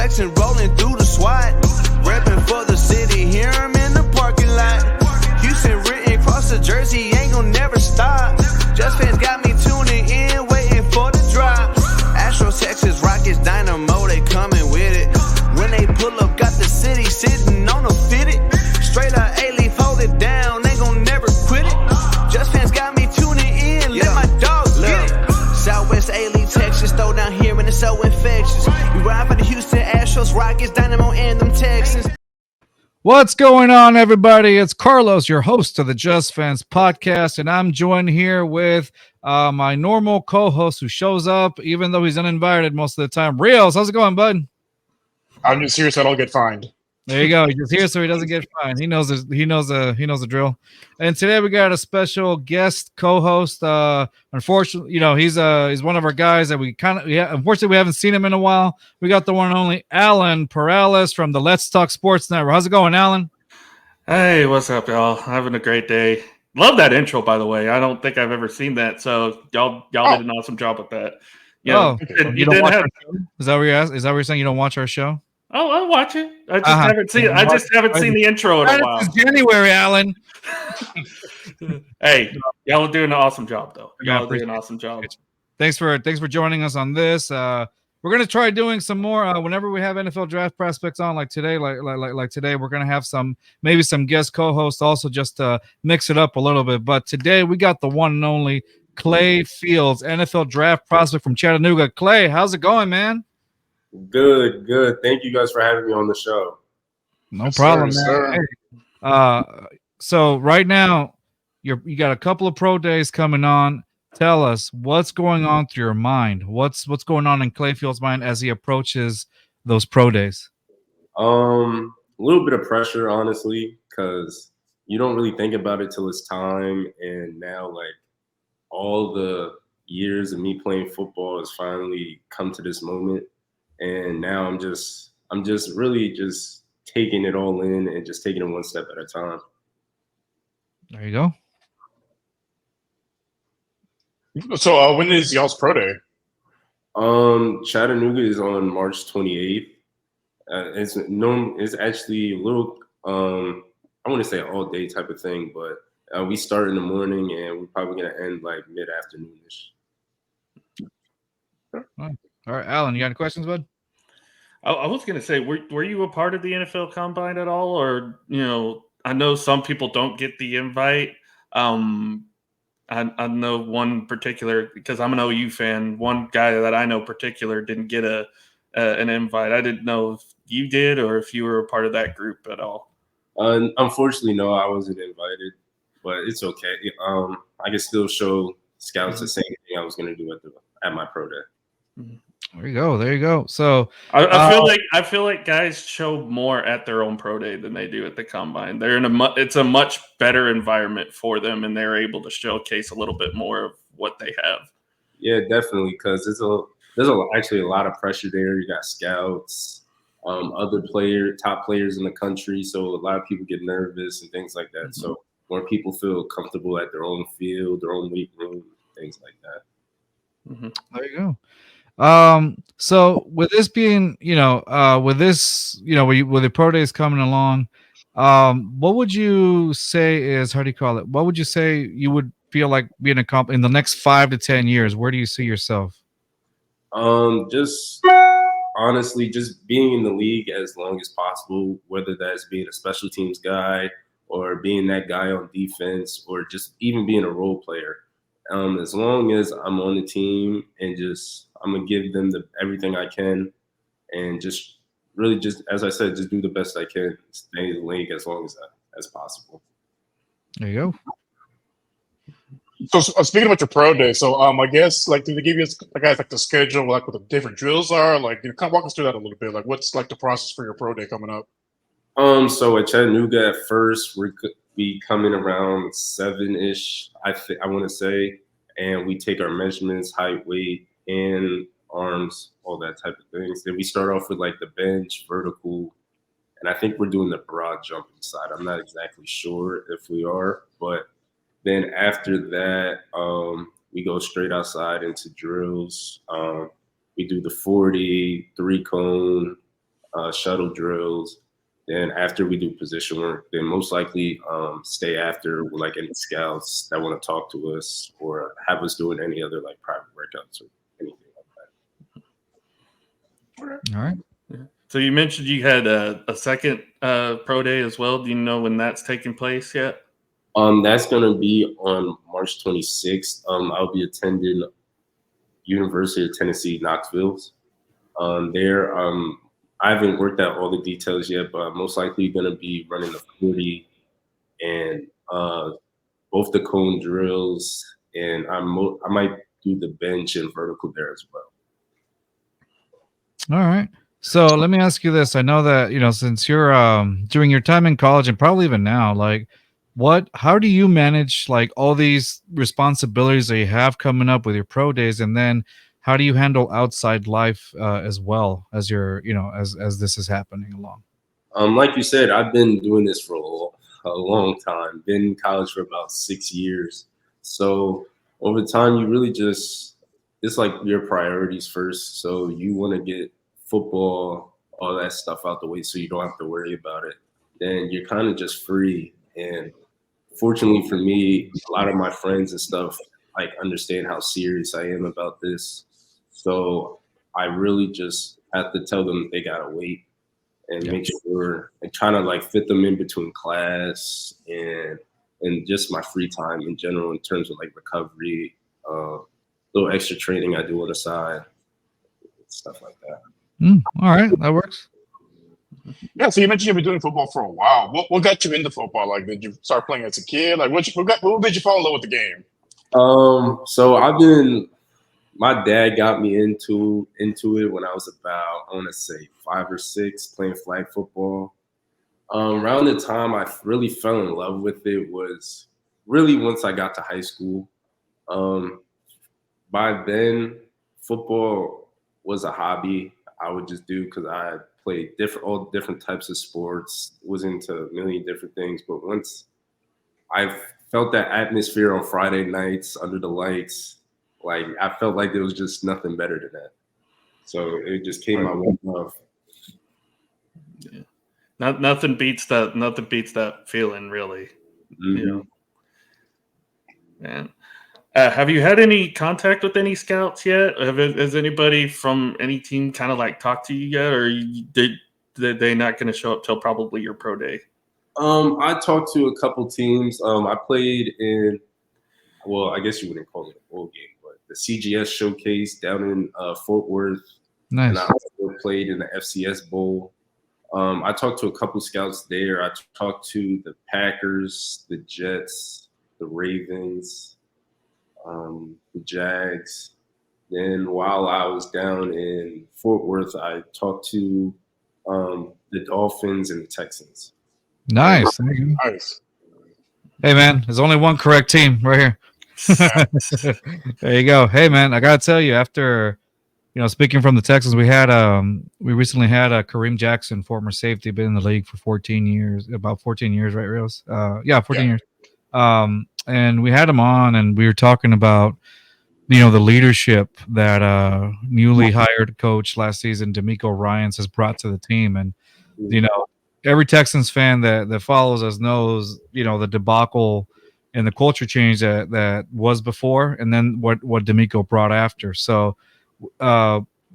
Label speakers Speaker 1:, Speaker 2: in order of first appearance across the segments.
Speaker 1: flexing, rolling through the SWAT. Repping for the city, hear him in the parking lot. Houston written across the jersey, ain't gon' never stop. Just fans got me tuning in, waiting for the drop. Astros, Texas, Rockets, Dynamo, they coming with it. When they pull up, got the city sitting on a fitted. Straight up A-Leaf, hold it down, ain't gon' never quit it. Just fans got me tuning in, let my dogs get it. Southwest A-Leaf, Texas, throw down here and it's so infectious. We ride for the Houston Astros, Rockets, Dynamo, and them Texans.
Speaker 2: What's going on, everybody? It's Carlos, your host of the Just Fans podcast, and I'm joined here with my normal co-host who shows up even though he's uninvited most of the time. Rios, how's it going, bud?
Speaker 3: I'm just here so I don't get fined.
Speaker 2: There you go. He's just here so he doesn't get fined. He knows the drill. And today we got a special guest co-host. Unfortunately, he's one of our guys that unfortunately we haven't seen him in a while. We got the one and only Alan Perales from the Let's Talk Sports Network. How's it going, Alan?
Speaker 4: Hey, what's up, y'all? Having a great day. Love that intro, by the way. I don't think I've ever seen that, so y'all did an awesome job with that.
Speaker 2: You don't watch our show? Is that what you're asking? Is that what you're saying? You don't watch our show?
Speaker 4: Oh, I watch it. I just haven't seen the intro in a while.
Speaker 2: It's January, Alan.
Speaker 4: Hey, y'all are doing an awesome job, though. Y'all are doing an awesome job.
Speaker 2: Thanks for joining us on this. We're gonna try doing some more whenever we have NFL draft prospects on, like today, like today. We're gonna have some guest co-hosts also just to mix it up a little bit. But today we got the one and only Clay Fields, NFL draft prospect from Chattanooga. Clay, how's it going, man?
Speaker 5: Good. Thank you guys for having me on the show.
Speaker 2: No problem, man. So right now, you got a couple of pro days coming on. Tell us what's going on through your mind. What's going on in Clay Fields' mind as he approaches those pro days?
Speaker 5: A little bit of pressure, honestly, because you don't really think about it till it's time. And now, like, all the years of me playing football has finally come to this moment. And now I'm just really just taking it all in and just taking it one step at a time.
Speaker 2: There you go.
Speaker 3: So when is y'all's pro day?
Speaker 5: Chattanooga is on March 28th. It's actually a little I want to say all day type of thing, but we start in the morning and we're probably gonna end like mid-afternoonish.
Speaker 2: All right, Alan, you got any questions, bud?
Speaker 4: I was going to say, were you a part of the NFL Combine at all? Or, I know some people don't get the invite. I know one particular, because I'm an OU fan, one guy that I know particular didn't get an invite. I didn't know if you did or if you were a part of that group at all.
Speaker 5: Unfortunately, no, I wasn't invited, but it's okay. I can still show scouts the same thing I was going to do at my pro day.
Speaker 4: Mm-hmm.
Speaker 2: There you go. So
Speaker 4: I feel like guys show more at their own pro day than they do at the combine. They're it's a much better environment for them, and they're able to showcase a little bit more of what they have.
Speaker 5: Yeah, definitely, because there's actually a lot of pressure there. You got scouts, other top players in the country, so a lot of people get nervous and things like that. Mm-hmm. So more people feel comfortable at their own field, their own weight room, things like that.
Speaker 2: Mm-hmm. There you go. So with this being, with the pro days coming along, what would you say is, how do you call it? What would you say you would feel like being in the next 5 to 10 years? Where do you see yourself?
Speaker 5: Just honestly, just being in the league as long as possible, whether that's being a special teams guy or being that guy on defense or just even being a role player. As long as I'm on the team and I'm going to give them everything I can and just really as I said, just do the best I can, stay in the league as long as possible.
Speaker 2: There you
Speaker 3: So
Speaker 2: go.
Speaker 3: speaking about your pro day, so I guess like do they give you guys like the schedule, like what the different drills are? Like kind of walk us through that a little bit. Like what's like the process for your pro day coming up?
Speaker 5: So at Chattanooga at first we come in around 7-ish, I want to say, and we take our measurements, height, weight, and arms, all that type of things. Then we start off with like the bench, vertical, and I think we're doing the broad jumping side. I'm not exactly sure if we are, but then after that, we go straight outside into drills. We do the 40, 3-cone, shuttle drills. Then after we do position work, then most likely stay after with like any scouts that want to talk to us or have us doing any other like private workouts or anything like that.
Speaker 2: All right.
Speaker 4: So you mentioned you had a second pro day as well. Do you know when that's taking place yet?
Speaker 5: That's gonna be on March 26th. I'll be attending University of Tennessee Knoxville's. There, I haven't worked out all the details yet, but I'm most likely going to be running the 40 and both the cone drills, and I might do the bench and vertical there as well.
Speaker 2: All right. So let me ask you this. I know that, since you're during your time in college and probably even now, like how do you manage like all these responsibilities that you have coming up with your pro days, and then how do you handle outside life as well as your, as this is happening along?
Speaker 5: Like you said, I've been doing this for a long time. Been in college for about 6 years. So over time, you really it's like your priorities first. So you want to get football, all that stuff out the way so you don't have to worry about it. Then you're kind of just free. And fortunately for me, a lot of my friends and stuff like understand how serious I am about this. So I really just have to tell them they gotta wait and make sure and trying to like fit them in between class and just my free time in general in terms of like recovery, little extra training I do on the side, stuff like that.
Speaker 2: All right, that works.
Speaker 3: Yeah, so you mentioned you've been doing football for a while. What got you into football? Like, did you start playing as a kid? Like, what made you fall in love with the game?
Speaker 5: So my dad got me into it when I was about, I want to say 5 or 6, playing flag football. Around the time I really fell in love with it was really once I got to high school. By then, football was a hobby I would just do because I played all different types of sports, was into a million different things. But once I felt that atmosphere on Friday nights under the lights, like I felt like there was just nothing better than that. So it just came my way love.
Speaker 4: Yeah. Nothing beats that feeling, really.
Speaker 5: Mm-hmm.
Speaker 4: Man. Have you had any contact with any scouts yet? Has anybody from any team kind of like talked to you yet, or did they not going to show up till probably your pro day?
Speaker 5: I talked to a couple teams. I played in, well, I guess you wouldn't call it a bowl game, but the CGS showcase down in Fort Worth.
Speaker 2: Nice.
Speaker 5: And I also played in the FCS Bowl. I talked to a couple scouts there. I talked to the Packers, the Jets, the Ravens, the Jags. Then while I was down in Fort Worth, I talked to the Dolphins and the Texans.
Speaker 2: Nice.
Speaker 3: Nice.
Speaker 2: Hey, man, there's only one correct team right here. There you go. Hey, man, I got to tell you, after, speaking from the Texans, we recently had Kareem Jackson, former safety, been in the league for 14 years, about 14 years, right, Rios? 14 years. And we had him on, and we were talking about, the leadership that newly hired coach last season, D'Amico Ryans, has brought to the team. And, every Texans fan that follows us knows, the debacle and the culture change that was before, and then what D'Amico brought after. So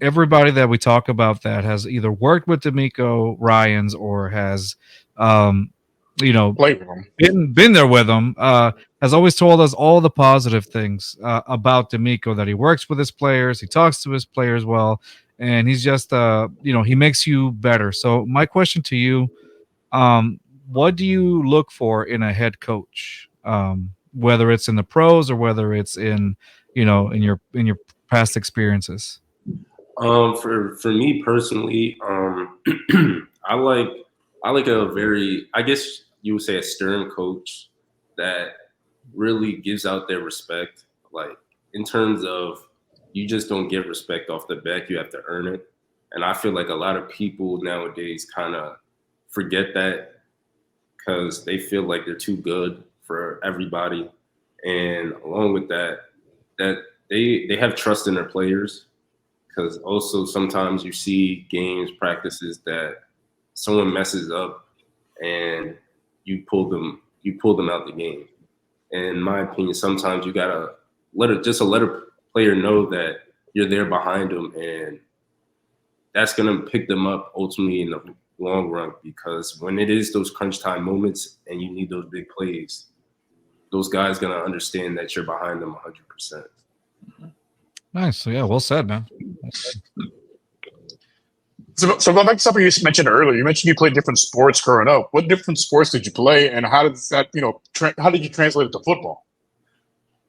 Speaker 2: everybody that we talk about that has either worked with D'Amico Ryans or has been there with him, has always told us all the positive things about D'Amico, that he works with his players, he talks to his players well, and he's just he makes you better. So my question to you, what do you look for in a head coach, whether it's in the pros or whether it's in in your past experiences?
Speaker 5: For me personally, I like a very, I guess you would say, a stern coach that really gives out their respect. Like, in terms of, you just don't get respect off the back, you have to earn it. And I feel like a lot of people nowadays kind of forget that because they feel like they're too good for everybody. And along with that they have trust in their players, because also sometimes you see games, practices that someone messes up and you pull them out the game. And in my opinion, sometimes you gotta let a player know that you're there behind them, and that's gonna pick them up ultimately in the long run. Because when it is those crunch time moments and you need those big plays, those guys gonna understand that you're behind them 100%.
Speaker 2: Nice. So yeah, well said, man.
Speaker 3: So going back to something you mentioned earlier, you mentioned you played different sports growing up. What different sports did you play, and how did that, how did you translate it to football?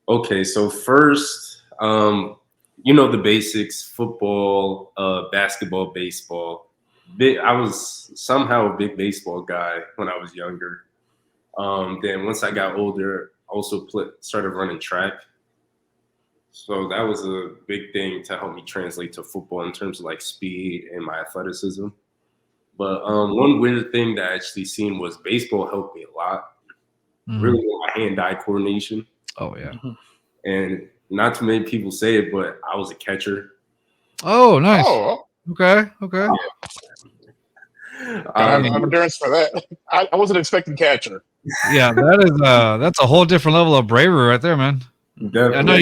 Speaker 5: Okay, so first, the basics: football, basketball, baseball. I was somehow a big baseball guy when I was younger. Then once I got older, I also started running track. So that was a big thing to help me translate to football in terms of like speed and my athleticism. But one weird thing that I actually seen was baseball helped me a lot, really with my hand-eye coordination.
Speaker 2: Oh yeah.
Speaker 5: And not too many people say it, but I was a catcher.
Speaker 2: Oh, nice.
Speaker 3: Oh,
Speaker 2: Okay.
Speaker 3: I'm endurance for that. I wasn't expecting catcher.
Speaker 2: Yeah, that's a whole different level of bravery right there, man.
Speaker 5: Definitely.
Speaker 2: I know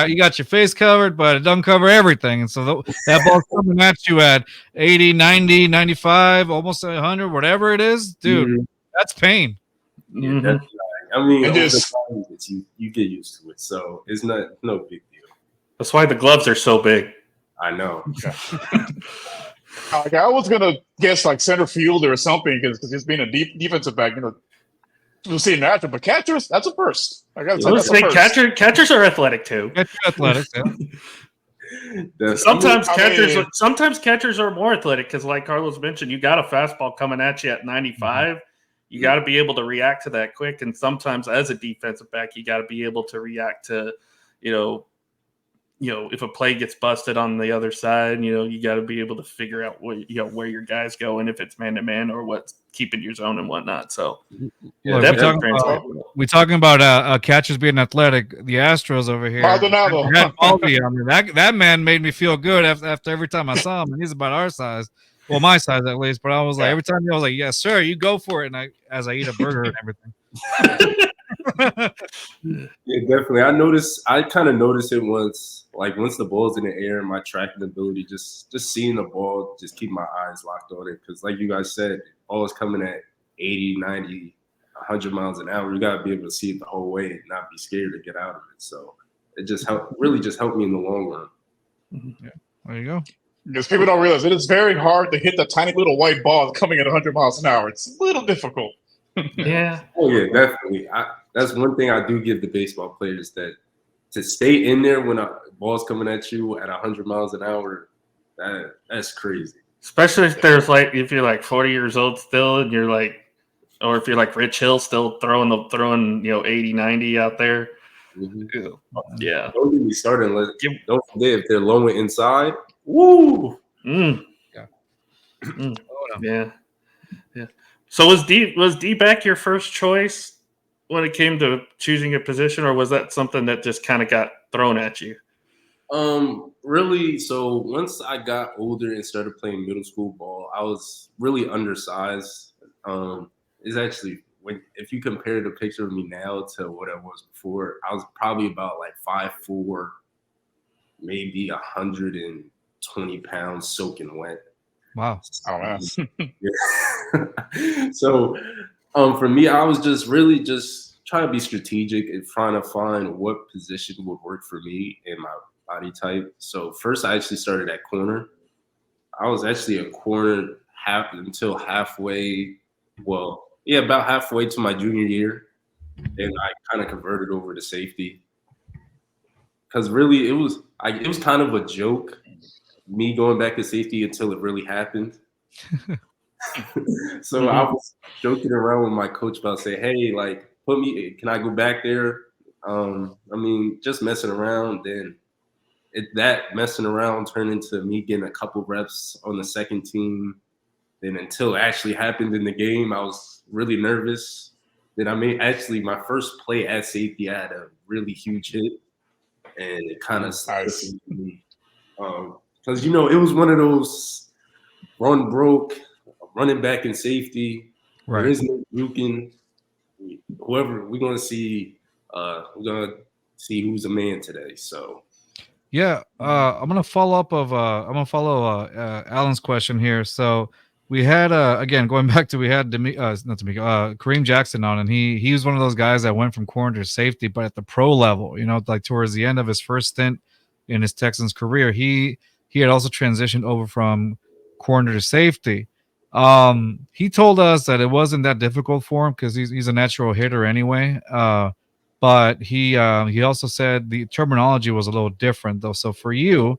Speaker 2: you got your face covered, but it doesn't cover everything. And so that ball's coming at you at 80, 90, 95, almost 100, whatever it is, dude, that's pain.
Speaker 5: Yeah, definitely. I mean,
Speaker 3: And just
Speaker 5: you get used to it, so it's no big deal.
Speaker 4: That's why the gloves are so big.
Speaker 5: I know.
Speaker 3: I was gonna guess like center fielder or something because just being a defensive back, we'll see natural, but catchers, that's a first. I gotta say, that's a first.
Speaker 4: Catchers are athletic too.
Speaker 2: Athletics, yeah.
Speaker 4: Sometimes catchers are more athletic because, like Carlos mentioned, you got a fastball coming at you at 95. You got to be able to react to that quick, and sometimes as a defensive back, you got to be able to react to, if a play gets busted on the other side, you got to be able to figure out where your guys go and if it's man to man or what's keeping your zone and whatnot. So,
Speaker 2: yeah, we're talking about catchers being athletic. The Astros over here.
Speaker 3: Maldonado.
Speaker 2: That man made me feel good after every time I saw him, and he's about our size. Well, my size at least. But I was like, every time I was like, yes, sir, you go for it. And as I eat a burger and everything.
Speaker 5: Yeah, definitely. I kind of noticed it once the ball's in the air and my tracking ability, just seeing the ball, just keep my eyes locked on it. Because like you guys said, ball's coming at 80, 90, 100 miles an hour. You got to be able to see it the whole way and not be scared to get out of it. So it really just helped me in the long run.
Speaker 2: Yeah, there you go.
Speaker 3: Because people don't realize it is very hard to hit the tiny little white ball coming at 100 miles an hour. It's a little difficult.
Speaker 4: Yeah.
Speaker 5: Oh yeah, definitely. That's one thing I do give the baseball players, that to stay in there when a ball's coming at you at 100 miles an hour, that's crazy.
Speaker 4: Especially if you're like 40 years old still, and you're like, or if you're like Rich Hill still throwing 80, 90 out there.
Speaker 5: Mm-hmm.
Speaker 4: Yeah.
Speaker 5: Don't get me started. Don't forget if they're low inside.
Speaker 4: Woo.
Speaker 2: Yeah.
Speaker 4: Yeah. So was D-back your first choice when it came to choosing a position, or was that something that just kind of got thrown at you?
Speaker 5: Really. So once I got older and started playing middle school ball, I was really undersized. It's actually if you compare the picture of me now to what I was before, I was probably about like 5'4", maybe 120 pounds soaking wet.
Speaker 2: Wow.
Speaker 3: Oh man.
Speaker 5: Yeah. So for me, I was just really trying to be strategic and trying to find what position would work for me and my body type. So first I actually started at corner. I was actually a corner until halfway, about halfway to my junior year. And I kind of converted over to safety. Because really it was kind of a joke, me going back to safety until it really happened. So I was joking around with my coach about saying, hey, like, can I go back there? Just messing around. Then that messing around turned into me getting a couple reps on the second team. Then until it actually happened in the game, I was really nervous. Then I made my first play at safety. I had a really huge hit, and it kind of stuck with me. Because it was one of those run broke, running back in safety.
Speaker 2: Right.
Speaker 5: There is no juking. Whoever we're gonna see who's a man today. So
Speaker 2: Yeah, I'm gonna follow Alan's question here. So we had again going back to Kareem Jackson on, and he was one of those guys that went from corner to safety, but at the pro level, like towards the end of his first stint in his Texans career, he had also transitioned over from corner to safety. He told us that it wasn't that difficult for him because he's a natural hitter anyway. But he also said the terminology was a little different though. So for you,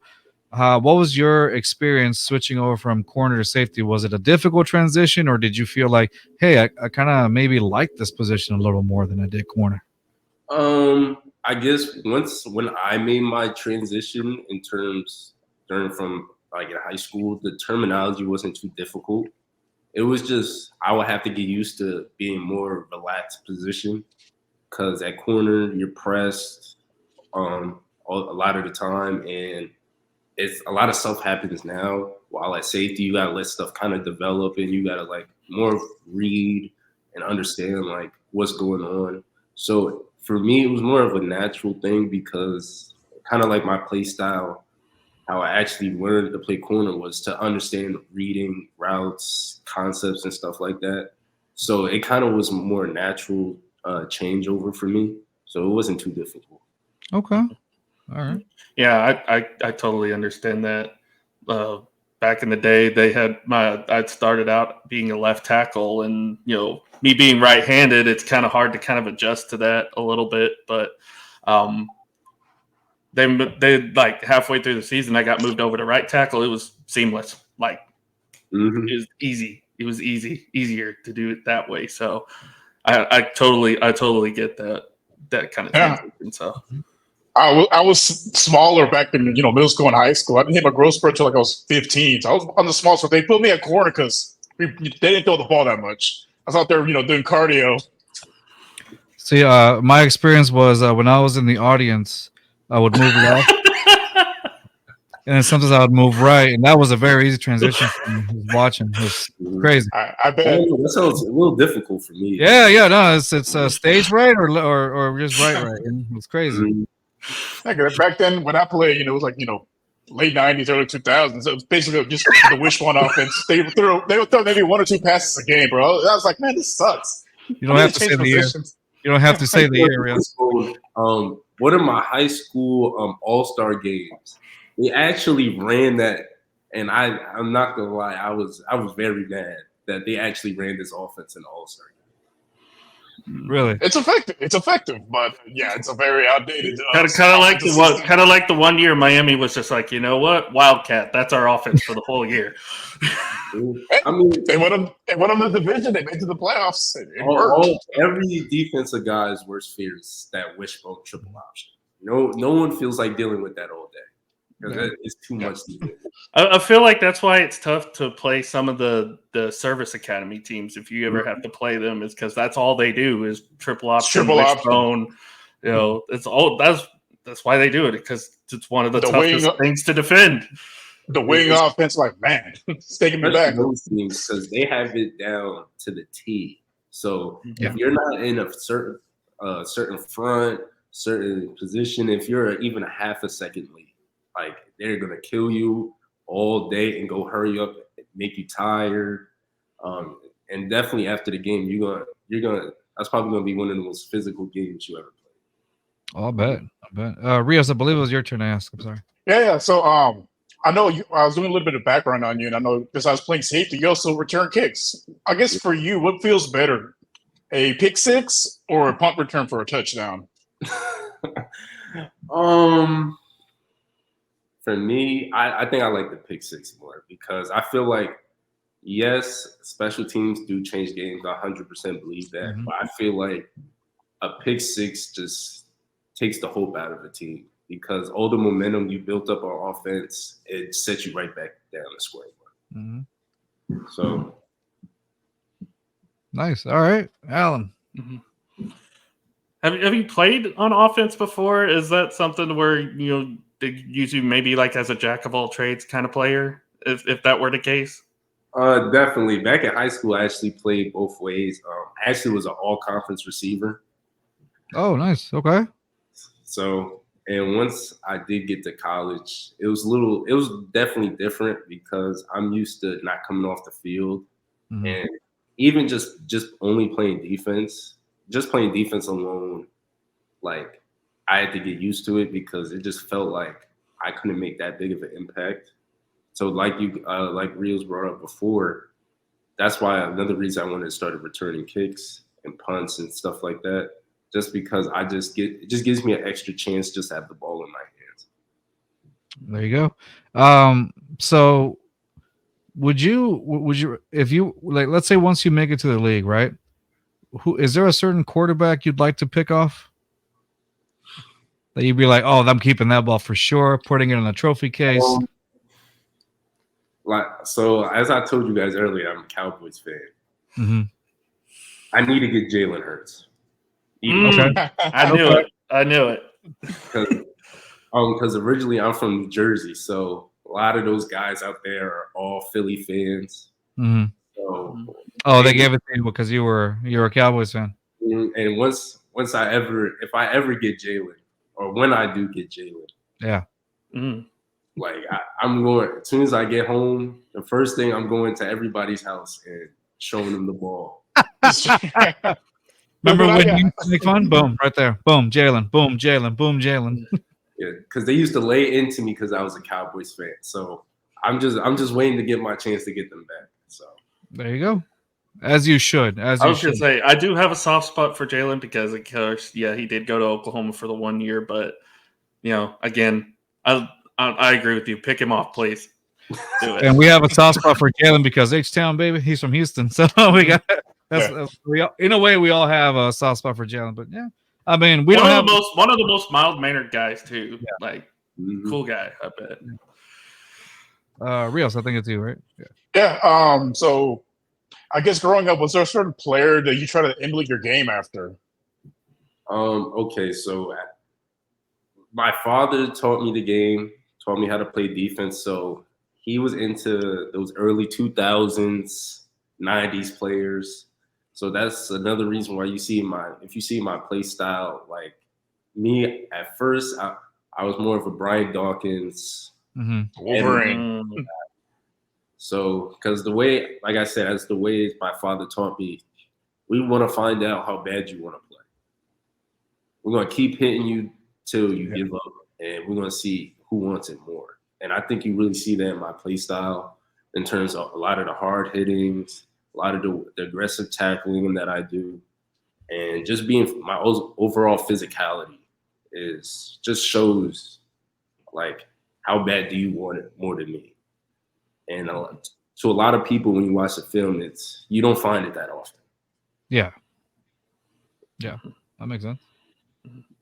Speaker 2: what was your experience switching over from corner to safety? Was it a difficult transition, or did you feel like, hey, I kind of maybe like this position a little more than I did corner?
Speaker 5: I guess when I made my transition during from like in high school, the terminology wasn't too difficult. It was just I would have to get used to being more relaxed position. Because at corner, you're pressed a lot of the time, and it's a lot of stuff happens now. While at safety, you gotta let stuff kind of develop, and you gotta like more read and understand like what's going on. So for me, it was more of a natural thing because kind of like my play style, how I actually learned to play corner was to understand reading routes, concepts, and stuff like that. So it kind of was more natural changeover for me, so it wasn't too difficult.
Speaker 2: Okay, all right.
Speaker 4: Yeah, I totally understand that. Back in the day, I'd started out being a left tackle, and me being right-handed, it's kind of hard to kind of adjust to that a little bit. But they like halfway through the season, I got moved over to right tackle. It was seamless, like it was easy. It was easier to do it that way. So I totally get that kind of transition. So
Speaker 3: I was smaller back in middle school and high school. I didn't hit my growth spurt until like I was 15. So I was on the small, so they put me at corner because they didn't throw the ball that much. I was out there, doing cardio.
Speaker 2: See, my experience was when I was in the audience, I would move left, and then sometimes I would move right, and that was a very easy transition for me. Watching, it was crazy.
Speaker 3: I bet.
Speaker 5: That sounds a little difficult for me.
Speaker 2: Yeah, no, it's stage right or just right. It's crazy.
Speaker 3: Back then, when I played, it was like late '90s, early 2000s. It was basically just the wishbone offense. They would throw maybe one or two passes a game, bro. I was like, man, this sucks.
Speaker 2: You don't have to say the year. You don't have to say the year.
Speaker 5: One of my high school all-star games, they actually ran that, and I'm not gonna lie, I was very mad that they actually ran this offense in the all-star game.
Speaker 2: Really,
Speaker 3: it's effective, but yeah, it's a very outdated.
Speaker 4: Kind of like the 1 year Miami was just like, you know what, Wildcat, that's our offense for the whole year.
Speaker 5: I mean,
Speaker 3: they won them the division. They made it to the playoffs. It worked.
Speaker 5: Every defensive guy's worst fear is that wishbone triple option. No one feels like dealing with that all day because it's too much to do.
Speaker 4: I feel like that's why it's tough to play some of the service academy teams. If you ever have to play them, is because that's all they do is triple option, wishbone. It's all that's why they do it, because it's one of the toughest things to defend.
Speaker 3: The wing offense, like, man, it's taking me back.
Speaker 5: Those teams, because they have it down to the T. So if you're not in a certain front, certain position, if you're even a half a second late, like they're gonna kill you all day and go hurry up, make you tired. And definitely after the game, you're gonna. That's probably gonna be one of the most physical games you ever played.
Speaker 2: Oh, I bet. Rios, I believe it was your turn to ask. I'm sorry.
Speaker 3: Yeah. So I know I was doing a little bit of background on you, and I know because I was playing safety, you also return kicks. I guess for you, what feels better, a pick six or a punt return for a touchdown?
Speaker 5: For me, I think I like the pick six more because I feel like, yes, special teams do change games. I 100% believe that. But I feel like a pick six just takes the hope out of the team because all the momentum you built up on offense, it sets you right back down the square one. So.
Speaker 2: Nice. All right, Alan.
Speaker 4: Have you played on offense before? Is that something where did you use you maybe like as a jack of all trades kind of player, if that were the case?
Speaker 5: Definitely. Back in high school, I actually played both ways. I actually was an all-conference receiver.
Speaker 2: Oh, nice. Okay.
Speaker 5: So, and once I did get to college, it was definitely different because I'm used to not coming off the field, and even just only playing defense, just playing defense alone, like I had to get used to it because it just felt like I couldn't make that big of an impact. So like Rios brought up before, that's why another reason I wanted to start returning kicks and punts and stuff like that, just because it just gives me an extra chance just to have the ball in my hands.
Speaker 2: There you go. So would you, if you like, let's say once you make it to the league, right? Who is there a certain quarterback you'd like to pick off? That you'd be like, oh, I'm keeping that ball for sure, putting it in a trophy case.
Speaker 5: So as I told you guys earlier, I'm a Cowboys fan. I need to get Jalen Hurts.
Speaker 2: Okay.
Speaker 4: I knew it.
Speaker 5: Because originally I'm from New Jersey, so a lot of those guys out there are all Philly fans. So,
Speaker 2: they gave it to you because you were a Cowboys fan.
Speaker 5: And if I ever get Jalen, or when I do get Jalen,
Speaker 2: yeah.
Speaker 5: Like I'm going, as soon as I get home, the first thing I'm going to everybody's house and showing them the ball.
Speaker 2: Remember when you used to make fun? Boom, right there. Boom, Jalen. Boom, Jalen. Boom, Jalen.
Speaker 5: Yeah, because they used to lay into me because I was a Cowboys fan. So I'm just waiting to get my chance to get them back. So
Speaker 2: there you go. As you should.
Speaker 4: I was gonna say I do have a soft spot for Jalen because of course, he did go to Oklahoma for the 1 year, but again, I agree with you. Pick him off, please. Do it.
Speaker 2: And we have a soft spot for Jalen because H-Town, baby, he's from Houston. So we got in a way we all have a soft spot for Jalen. But yeah, I mean, one of
Speaker 4: the most mild mannered guys too. Yeah. Like cool guy, I bet.
Speaker 2: Rios, I think it's you, right?
Speaker 3: Yeah. So I guess growing up, was there a certain player that you try to emulate your game after?
Speaker 5: Okay, so my father taught me the game, taught me how to play defense. So he was into those early 2000s, 90s players. So that's another reason why if you see my play style, like me at first, I was more of a Brian Dawkins.
Speaker 3: Wolverine.
Speaker 5: So, because the way, like I said, that's the way my father taught me, we want to find out how bad you want to play. We're going to keep hitting you till you give up, and we're going to see who wants it more. And I think you really see that in my play style in terms of a lot of the hard hittings, a lot of the aggressive tackling that I do, and just being my overall physicality just shows like how bad do you want it more than me. And to a lot of people, when you watch the film, you don't find it that often.
Speaker 2: Yeah, that makes sense.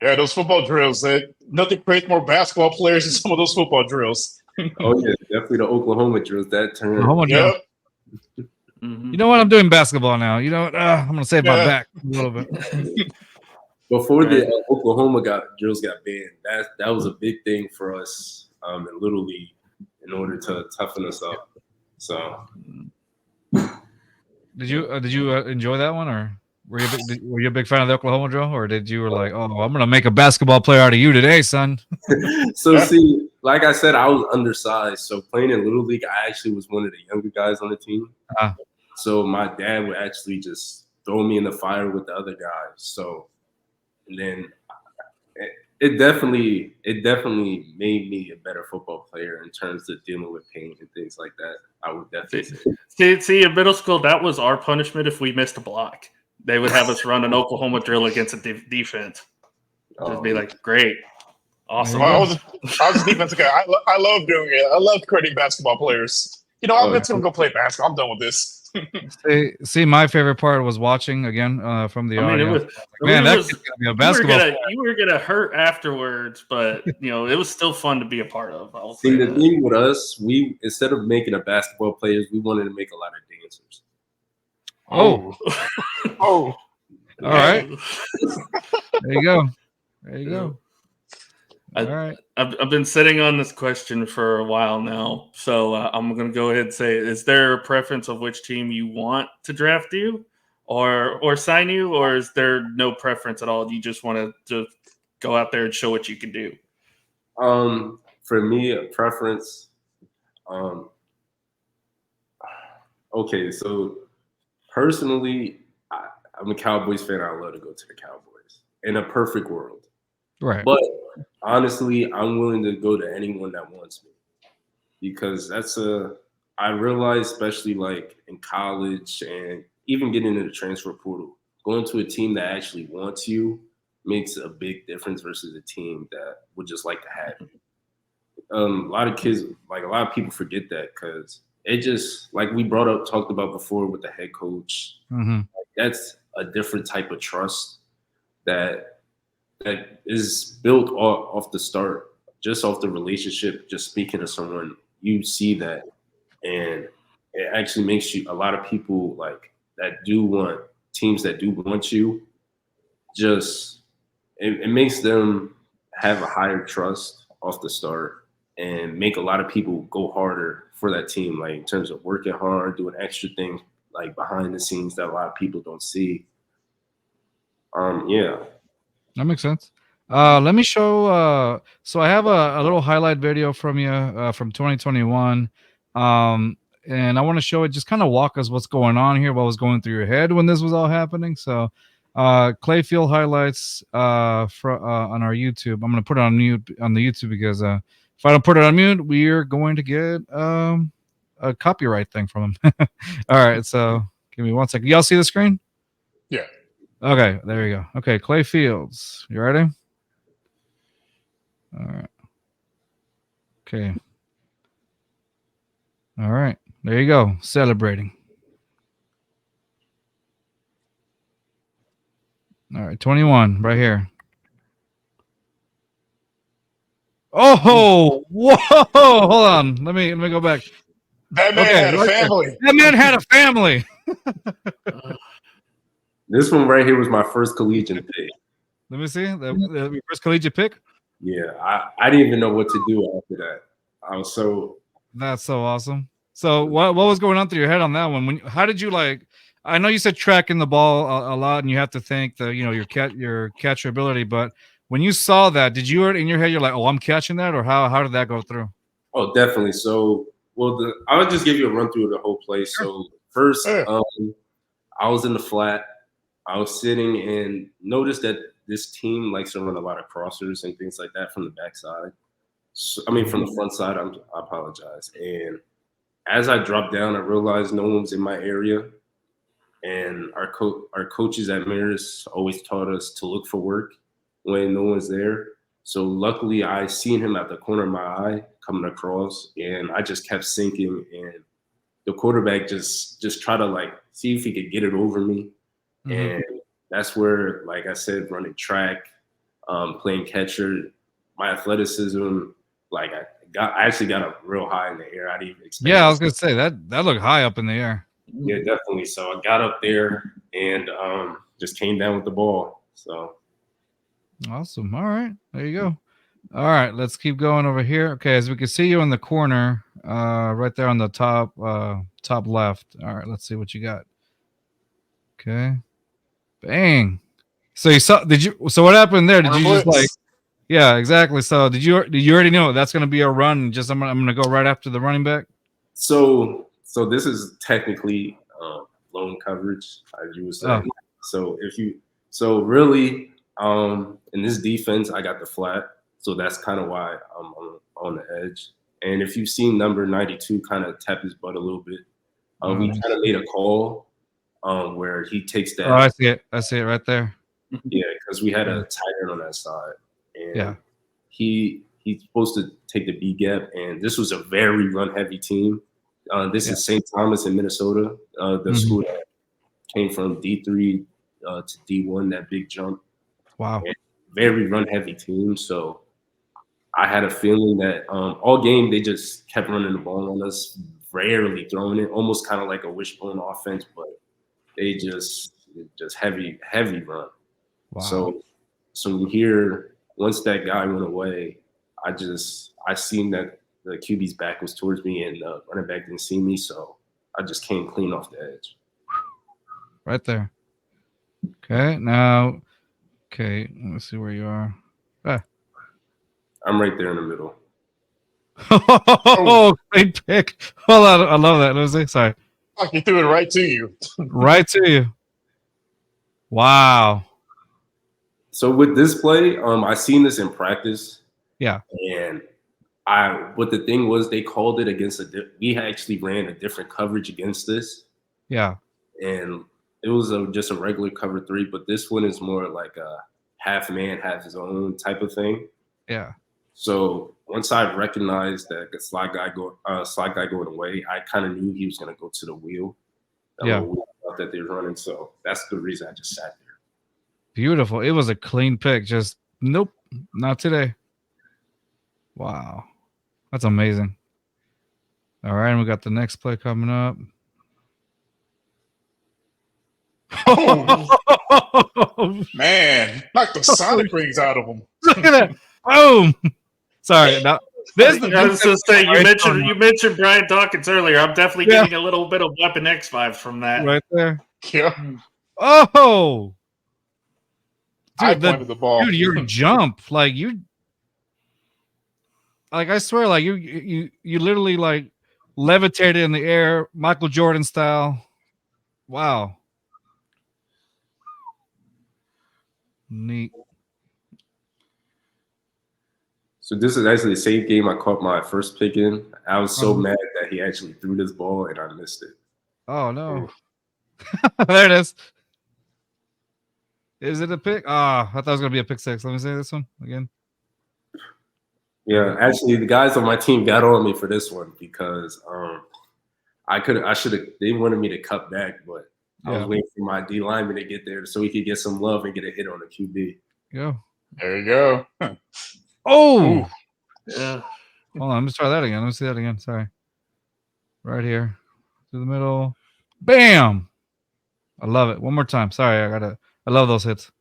Speaker 3: Yeah, those football drills. Nothing creates more basketball players than some of those football drills.
Speaker 5: Oh yeah, definitely the Oklahoma drills. That turn.
Speaker 3: Yep.
Speaker 2: You know what? I'm doing basketball now. You know what? I'm gonna save my back a little bit.
Speaker 5: Before the Oklahoma drills got banned, that was a big thing for us in Little League in order to toughen us up. So,
Speaker 2: did you enjoy that one, or were you a big fan of the Oklahoma drill, or did you were like, oh, I'm gonna make a basketball player out of you today, son?
Speaker 5: So see, like I said, I was undersized. So playing in Little League, I actually was one of the younger guys on the team. So my dad would actually just throw me in the fire with the other guys. So, and then it definitely made me a better football player in terms of dealing with pain and things like that. I would definitely
Speaker 4: see in middle school, that was our punishment if we missed a block. They would have us run an Oklahoma drill against a defense. Just be like, great, awesome.
Speaker 3: Well, I was a defensive guy. I love doing it. I love creating basketball players. I'm just gonna go play basketball. I'm done with this.
Speaker 2: See, my favorite part was watching again from the audio. That's gonna be a basketball.
Speaker 4: You were gonna hurt afterwards, but it was still fun to be a part of.
Speaker 5: See, the thing with us, we instead of making a basketball players, we wanted to make a lot of dancers.
Speaker 2: All right. There you go. All right.
Speaker 4: I've been sitting on this question for a while now, so I'm going to go ahead and say: is there a preference of which team you want to draft you, or sign you, or is there no preference at all? You just want to go out there and show what you can do?
Speaker 5: For me, a preference. Okay, so personally, I'm a Cowboys fan. I love to go to the Cowboys in a perfect world.
Speaker 2: Right.
Speaker 5: But honestly, I'm willing to go to anyone that wants me because I realize, especially like in college and even getting into the transfer portal, going to a team that actually wants you makes a big difference versus a team that would just like to have you. A lot of kids, like a lot of people forget that because it just, like we talked about before with the head coach, that's a different type of trust that is built off the start, just off the relationship, just speaking to someone, you see that. And it actually makes you, a lot of people like that do want teams that do want you, just, it makes them have a higher trust off the start and make a lot of people go harder for that team, like in terms of working hard, doing extra things like behind the scenes that a lot of people don't see. Yeah.
Speaker 2: That makes sense. Let me show. So I have a little highlight video from you from 2021, and I want to show it. Just kind of walk us what's going on here, what was going through your head when this was all happening. So, Clayfield highlights on our YouTube. I'm gonna put it on mute on the YouTube because if I don't put it on mute, we're going to get a copyright thing from him. All right, so give me 1 second. Y'all see the screen?
Speaker 3: Yeah.
Speaker 2: Okay, there you go. Okay, Clay Fields. You ready? All right. Okay. All right. There you go. Celebrating. All right, 21 right here. Oh, whoa! Hold on. Let me go back.
Speaker 3: That man had a
Speaker 2: right there.
Speaker 3: family.
Speaker 2: That man had a family.
Speaker 5: This one right here was my first collegiate pick.
Speaker 2: Let me see. The first collegiate pick?
Speaker 5: Yeah, I didn't even know what to do after that. I was so.
Speaker 2: That's so awesome. So what was going on through your head on that one? How did you like? I know you said tracking the ball a lot, and you have to thank your catcher ability. But when you saw that, did you in your head you're like, oh, I'm catching that, or how did that go through?
Speaker 5: Oh, definitely. So, I'll just give you a run through of the whole play. So first, I was in the flat. I was sitting and noticed that this team likes to run a lot of crossers and things like that from the backside. So, from the front side. I apologize. And as I dropped down, I realized no one was in my area. And our coaches at Marist always taught us to look for work when no one's there. So luckily, I seen him at the corner of my eye coming across, and I just kept sinking. And the quarterback just tried to like see if he could get it over me. And that's where, like I said, running track, playing catcher, my athleticism, like I actually got up real high in the air. I didn't even expect.
Speaker 2: Yeah, I was gonna say that looked high up in the air.
Speaker 5: Yeah, definitely. So I got up there and just came down with the ball. So
Speaker 2: awesome. All right, there you go. All right, let's keep going over here. Okay, as we can see you in the corner, right there on the top left. All right, let's see what you got. Okay, bang. So So what happened there? Did you just like? Yeah, exactly. So did you already know that's going to be a run? Just I'm going to go right after the running back.
Speaker 5: So this is technically blown coverage, as you would say. Oh. So really, in this defense, I got the flat. So that's kind of why I'm on the edge. And if you've seen number 92 kind of tap his butt a little bit, we kind of made a call where he takes that.
Speaker 2: Oh, I see it. I see it right there.
Speaker 5: Yeah, because we had a tight end on that side. And
Speaker 2: yeah.
Speaker 5: He's supposed to take the B gap, and this was a very run-heavy team. This is St. Thomas in Minnesota, the school that came from D3 to D1, that big jump.
Speaker 2: Wow.
Speaker 5: And very run-heavy team. So I had a feeling that all game they just kept running the ball on us, rarely throwing it, almost kind of like a wishbone offense, but they just heavy run. Wow. So here, once that guy went away, I seen that the QB's back was towards me and the running back didn't see me, so I just came clean off the edge.
Speaker 2: Right there. Okay, now, let's see where you are. Ah.
Speaker 5: I'm right there in the middle.
Speaker 2: Oh, great pick. Hold on, I love that. Let me see. Sorry.
Speaker 3: Fuck, he threw it right to you.
Speaker 2: Right to you. Wow.
Speaker 5: So with this play, I seen this in practice.
Speaker 2: Yeah.
Speaker 5: And what the thing was, they called it against we actually ran a different coverage against this.
Speaker 2: Yeah.
Speaker 5: And it was just a regular cover 3, but this one is more like a half man, half zone type of thing.
Speaker 2: Yeah.
Speaker 5: So once I recognized that the slot guy going away, I kind of knew he was going to go to the wheel. That they're running. So that's the reason I just sat there.
Speaker 2: Beautiful. It was a clean pick. Just nope, not today. Wow. That's amazing. All right, and we got the next play coming up.
Speaker 3: Oh, man, knocked the sonic rings out of him.
Speaker 2: Look at that. Boom. Sorry. Now,
Speaker 4: I was going to say, you mentioned Brian Dawkins earlier. I'm definitely getting a little bit of Weapon X vibes from that.
Speaker 2: Right there.
Speaker 3: Yeah.
Speaker 2: Oh. Dude,
Speaker 3: I pointed the ball.
Speaker 2: Dude, your jump, like I swear, like you literally like levitated in the air, Michael Jordan style. Wow. Neat.
Speaker 5: So this is actually the same game I caught my first pick in. I was so mad that he actually threw this ball and I missed it.
Speaker 2: Oh no. There it is. Is it a pick? I thought it was gonna be a pick 6. Let me say this one again.
Speaker 5: Yeah, actually, the guys on my team got on me for this one because they wanted me to cut back, but I was waiting for my D lineman to get there so he could get some love and get a hit on the QB.
Speaker 2: Go.
Speaker 3: There you go.
Speaker 2: Oh.
Speaker 3: Ooh.
Speaker 4: Yeah.
Speaker 2: Hold on, let me try that again. Let me see that again. Sorry. Right here. To the middle. Bam. I love it. One more time. Sorry, I love those hits.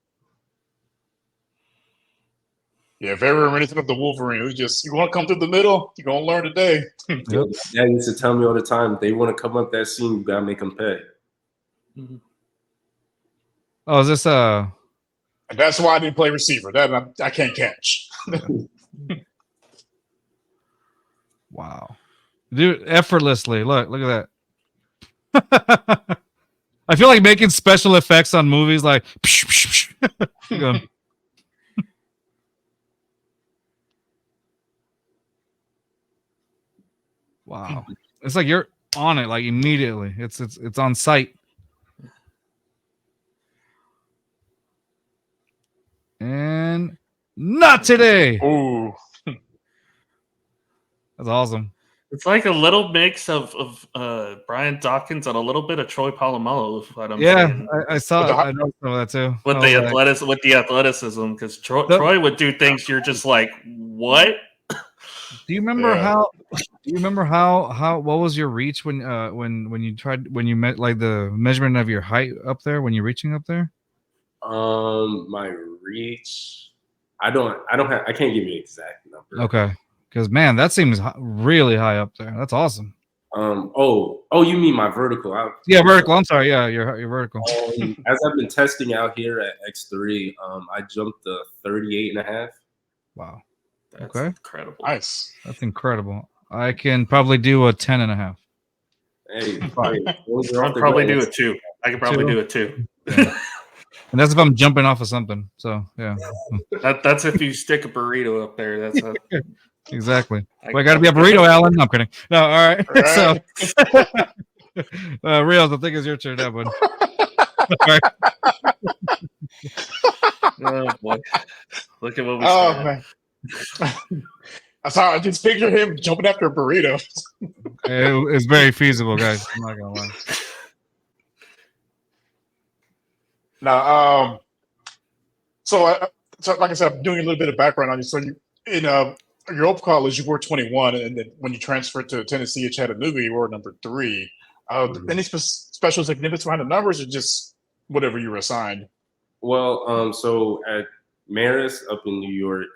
Speaker 3: Yeah, if ever anything of the Wolverine, you want to come through the middle, you're going to learn today.
Speaker 5: Yep. Dad used to tell me all the time, they want to come up that seam, you got to make them pay.
Speaker 4: Mm-hmm.
Speaker 2: Oh, is this
Speaker 3: And that's why I didn't play receiver. That I can't catch.
Speaker 2: Wow. Dude, effortlessly. Look at that. I feel like making special effects on movies like wow. It's like you're on it like immediately. It's on site. And not today.
Speaker 3: Ooh.
Speaker 2: That's awesome.
Speaker 4: It's like a little mix of Brian Dawkins and a little bit of Troy Polamalu. What I'm saying.
Speaker 2: I saw. I know some of that too.
Speaker 4: With the athleticism, because Troy would do things you're just like, what?
Speaker 2: Do you remember how? Do you remember how? What was your reach when you met like the measurement of your height up there when you're reaching up there?
Speaker 5: My reach, I can't give you an exact number.
Speaker 2: Okay, because man, that seems really high up there. That's awesome.
Speaker 5: Oh, you mean my vertical?
Speaker 2: Vertical. I'm sorry. Yeah, your vertical.
Speaker 5: As I've been testing out here at X3, I jumped to 38.5.
Speaker 2: Wow.
Speaker 4: That's incredible.
Speaker 3: Nice.
Speaker 2: That's incredible. I can probably do a 10.5.
Speaker 5: Hey,
Speaker 4: I'll probably do it too. I can probably do it too.
Speaker 2: Yeah. And that's if I'm jumping off of something. So yeah.
Speaker 4: That's if you stick a burrito up there. That's
Speaker 2: exactly. I got to be a burrito, Alan. No, I'm kidding. No, all right. So, Reels, I think it's your turn, that one. All right.
Speaker 4: Oh boy! Look at what we.
Speaker 3: Oh man! I just picture him jumping after a burrito.
Speaker 2: It's very feasible, guys. I'm not gonna lie.
Speaker 3: Now, so like I said, I'm doing a little bit of background on you. So you in your old college, you were 21, and then when you transferred to Tennessee at Chattanooga, you were number 3. Any special significance behind the numbers, or just whatever you were assigned?
Speaker 5: Well, so at Marist up in New York,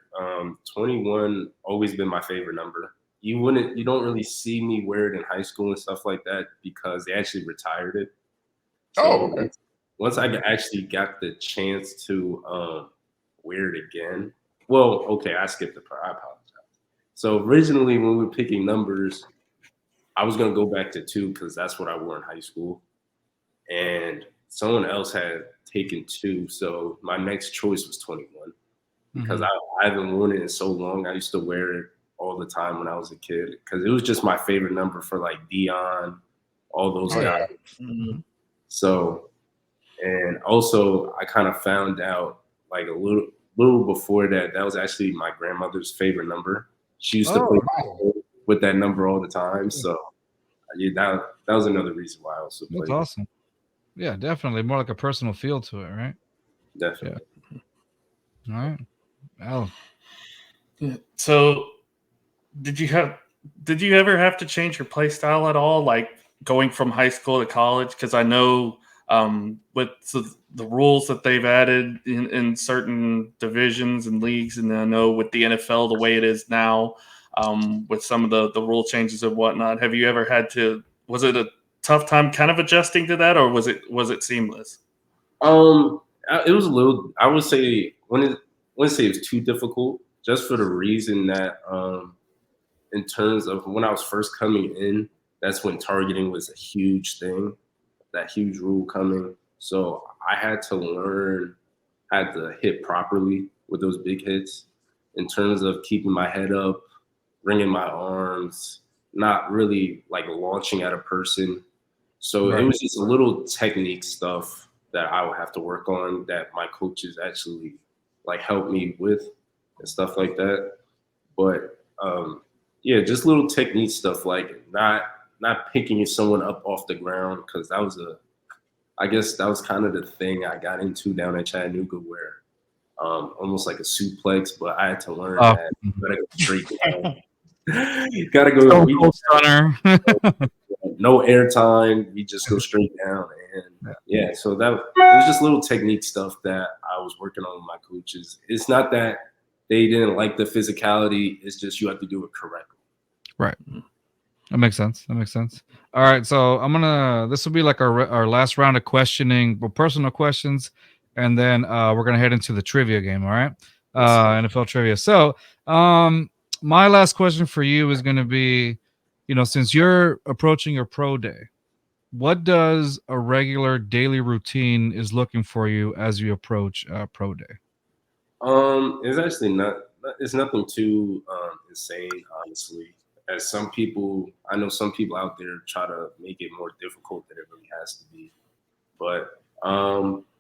Speaker 5: 21 always been my favorite number. You don't really see me wear it in high school and stuff like that because they actually retired it. So
Speaker 3: okay.
Speaker 5: once I actually got the chance to wear it again, well, okay, I skipped the part. I apologize. So originally, when we were picking numbers, I was gonna go back to 2 because that's what I wore in high school, and someone else had taken 2, so my next choice was 21 because I haven't worn it in so long. I used to wear it all the time when I was a kid because it was just my favorite number for like Dion, all those guys.
Speaker 4: Mhm.
Speaker 5: So, and also I kind of found out like a little before that was actually my grandmother's favorite number. She used to play with that number all the time. So yeah, that was another reason why I also
Speaker 2: That's
Speaker 5: played.
Speaker 2: awesome. Yeah, definitely more like a personal feel to it, right?
Speaker 5: Definitely.
Speaker 2: All right. Oh,
Speaker 4: So, did you ever have to change your play style at all, like going from high school to college? Because I know with the rules that they've added in certain divisions and leagues, and I know with the NFL the way it is now, with some of the rule changes and whatnot. Have you ever had to? Was it a tough time kind of adjusting to that, or was it seamless?
Speaker 5: It was a little. I would say wouldn't say it was too difficult, just for the reason that in terms of when I was first coming in, that's when targeting was a huge thing, that huge rule coming. So I had to learn how to hit properly with those big hits in terms of keeping my head up, wringing my arms, not really like launching at a person. So it was just a little technique stuff that I would have to work on that my coaches actually like helped me with and stuff like that. But yeah, just little technique stuff like not picking someone up off the ground because I guess that was kind of the thing I got into down at Chattanooga where almost like a suplex, but I had to learn that you gotta go straight down. You gotta go
Speaker 2: stunner.
Speaker 5: no airtime. We just go straight down, and yeah. So it was just little technique stuff that I was working on with my coaches. It's not that they didn't like the physicality. It's just you have to do it correctly.
Speaker 2: Right. That makes sense. All right, so this will be like our last round of questioning, personal questions, and then we're gonna head into the trivia game. All right, NFL trivia. So, my last question for you is gonna be, since you're approaching your pro day, what does a regular daily routine is looking for you as you approach pro day?
Speaker 5: It's actually it's nothing too insane, honestly. As I know some people out there try to make it more difficult than it really has to be. But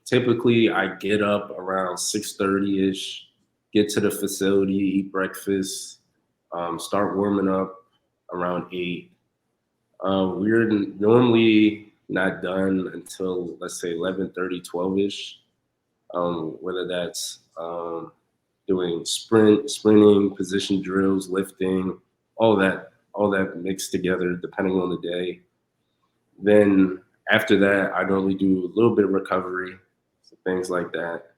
Speaker 5: typically I get up around 6:30-ish, get to the facility, eat breakfast, start warming up around 8. We're normally not done until, let's say, 11:30, 12-ish, whether that's doing sprinting, position drills, lifting, all that mixed together depending on the day. Then after that, I normally do a little bit of recovery, so things like that.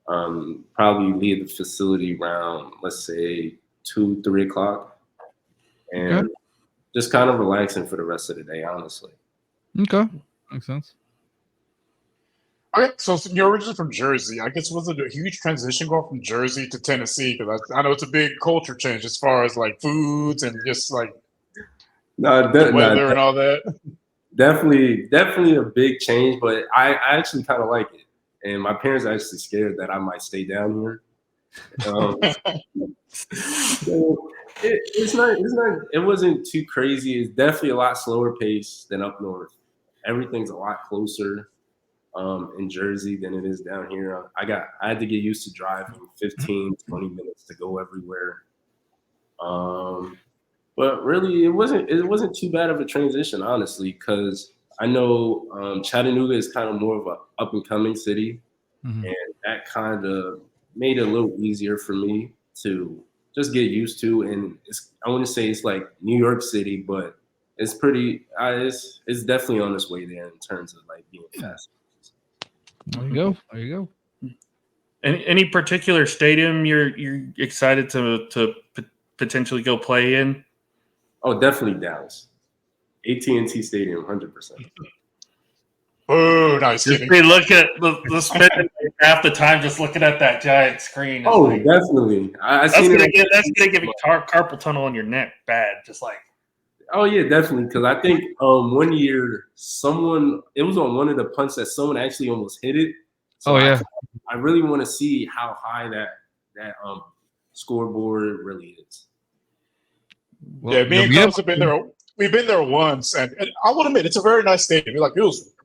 Speaker 5: Probably leave the facility around, let's say, 2, 3 o'clock, and just kind of relaxing for the rest of the day, honestly.
Speaker 2: Okay, makes sense.
Speaker 3: Okay, so you're originally from Jersey. I guess was it a huge transition going from Jersey to Tennessee? Because I know it's a big culture change as far as like foods and just like the weather and all that.
Speaker 5: Definitely a big change, but I actually kind of like it. And my parents are actually scared that I might stay down here. So it wasn't too crazy. It's definitely a lot slower pace than up north. Everything's a lot closer in Jersey than it is down here. I had to get used to driving 15, 20 minutes to go everywhere. But really it wasn't too bad of a transition, honestly, because I know Chattanooga is kind of more of a up and coming city, and that kind of made it a little easier for me to just get used to. And I want to say it's like New York City, but it's pretty. It's definitely on its way there in terms of like being fast.
Speaker 2: There you go.
Speaker 4: Any particular stadium you're excited to potentially go play in?
Speaker 5: Oh, definitely Dallas. AT&T Stadium, 100%.
Speaker 3: Oh, nice
Speaker 4: Just
Speaker 3: kidding.
Speaker 4: be looking at the spending half the time just looking at that giant screen. It's
Speaker 5: Oh,
Speaker 4: like,
Speaker 5: definitely. I
Speaker 4: that's
Speaker 5: seen
Speaker 4: gonna
Speaker 5: it.
Speaker 4: that's gonna give you carpal tunnel in your neck bad. Just like
Speaker 5: Oh yeah, definitely. Because I think one year it was on one of the punts that someone actually almost hit it. So
Speaker 2: Oh yeah.
Speaker 5: I really want to see how high that scoreboard really is.
Speaker 2: Well,
Speaker 3: Yeah, me and
Speaker 2: yeah.
Speaker 3: Carlos have been there. We've been there once, and I will admit it's a very nice stadium.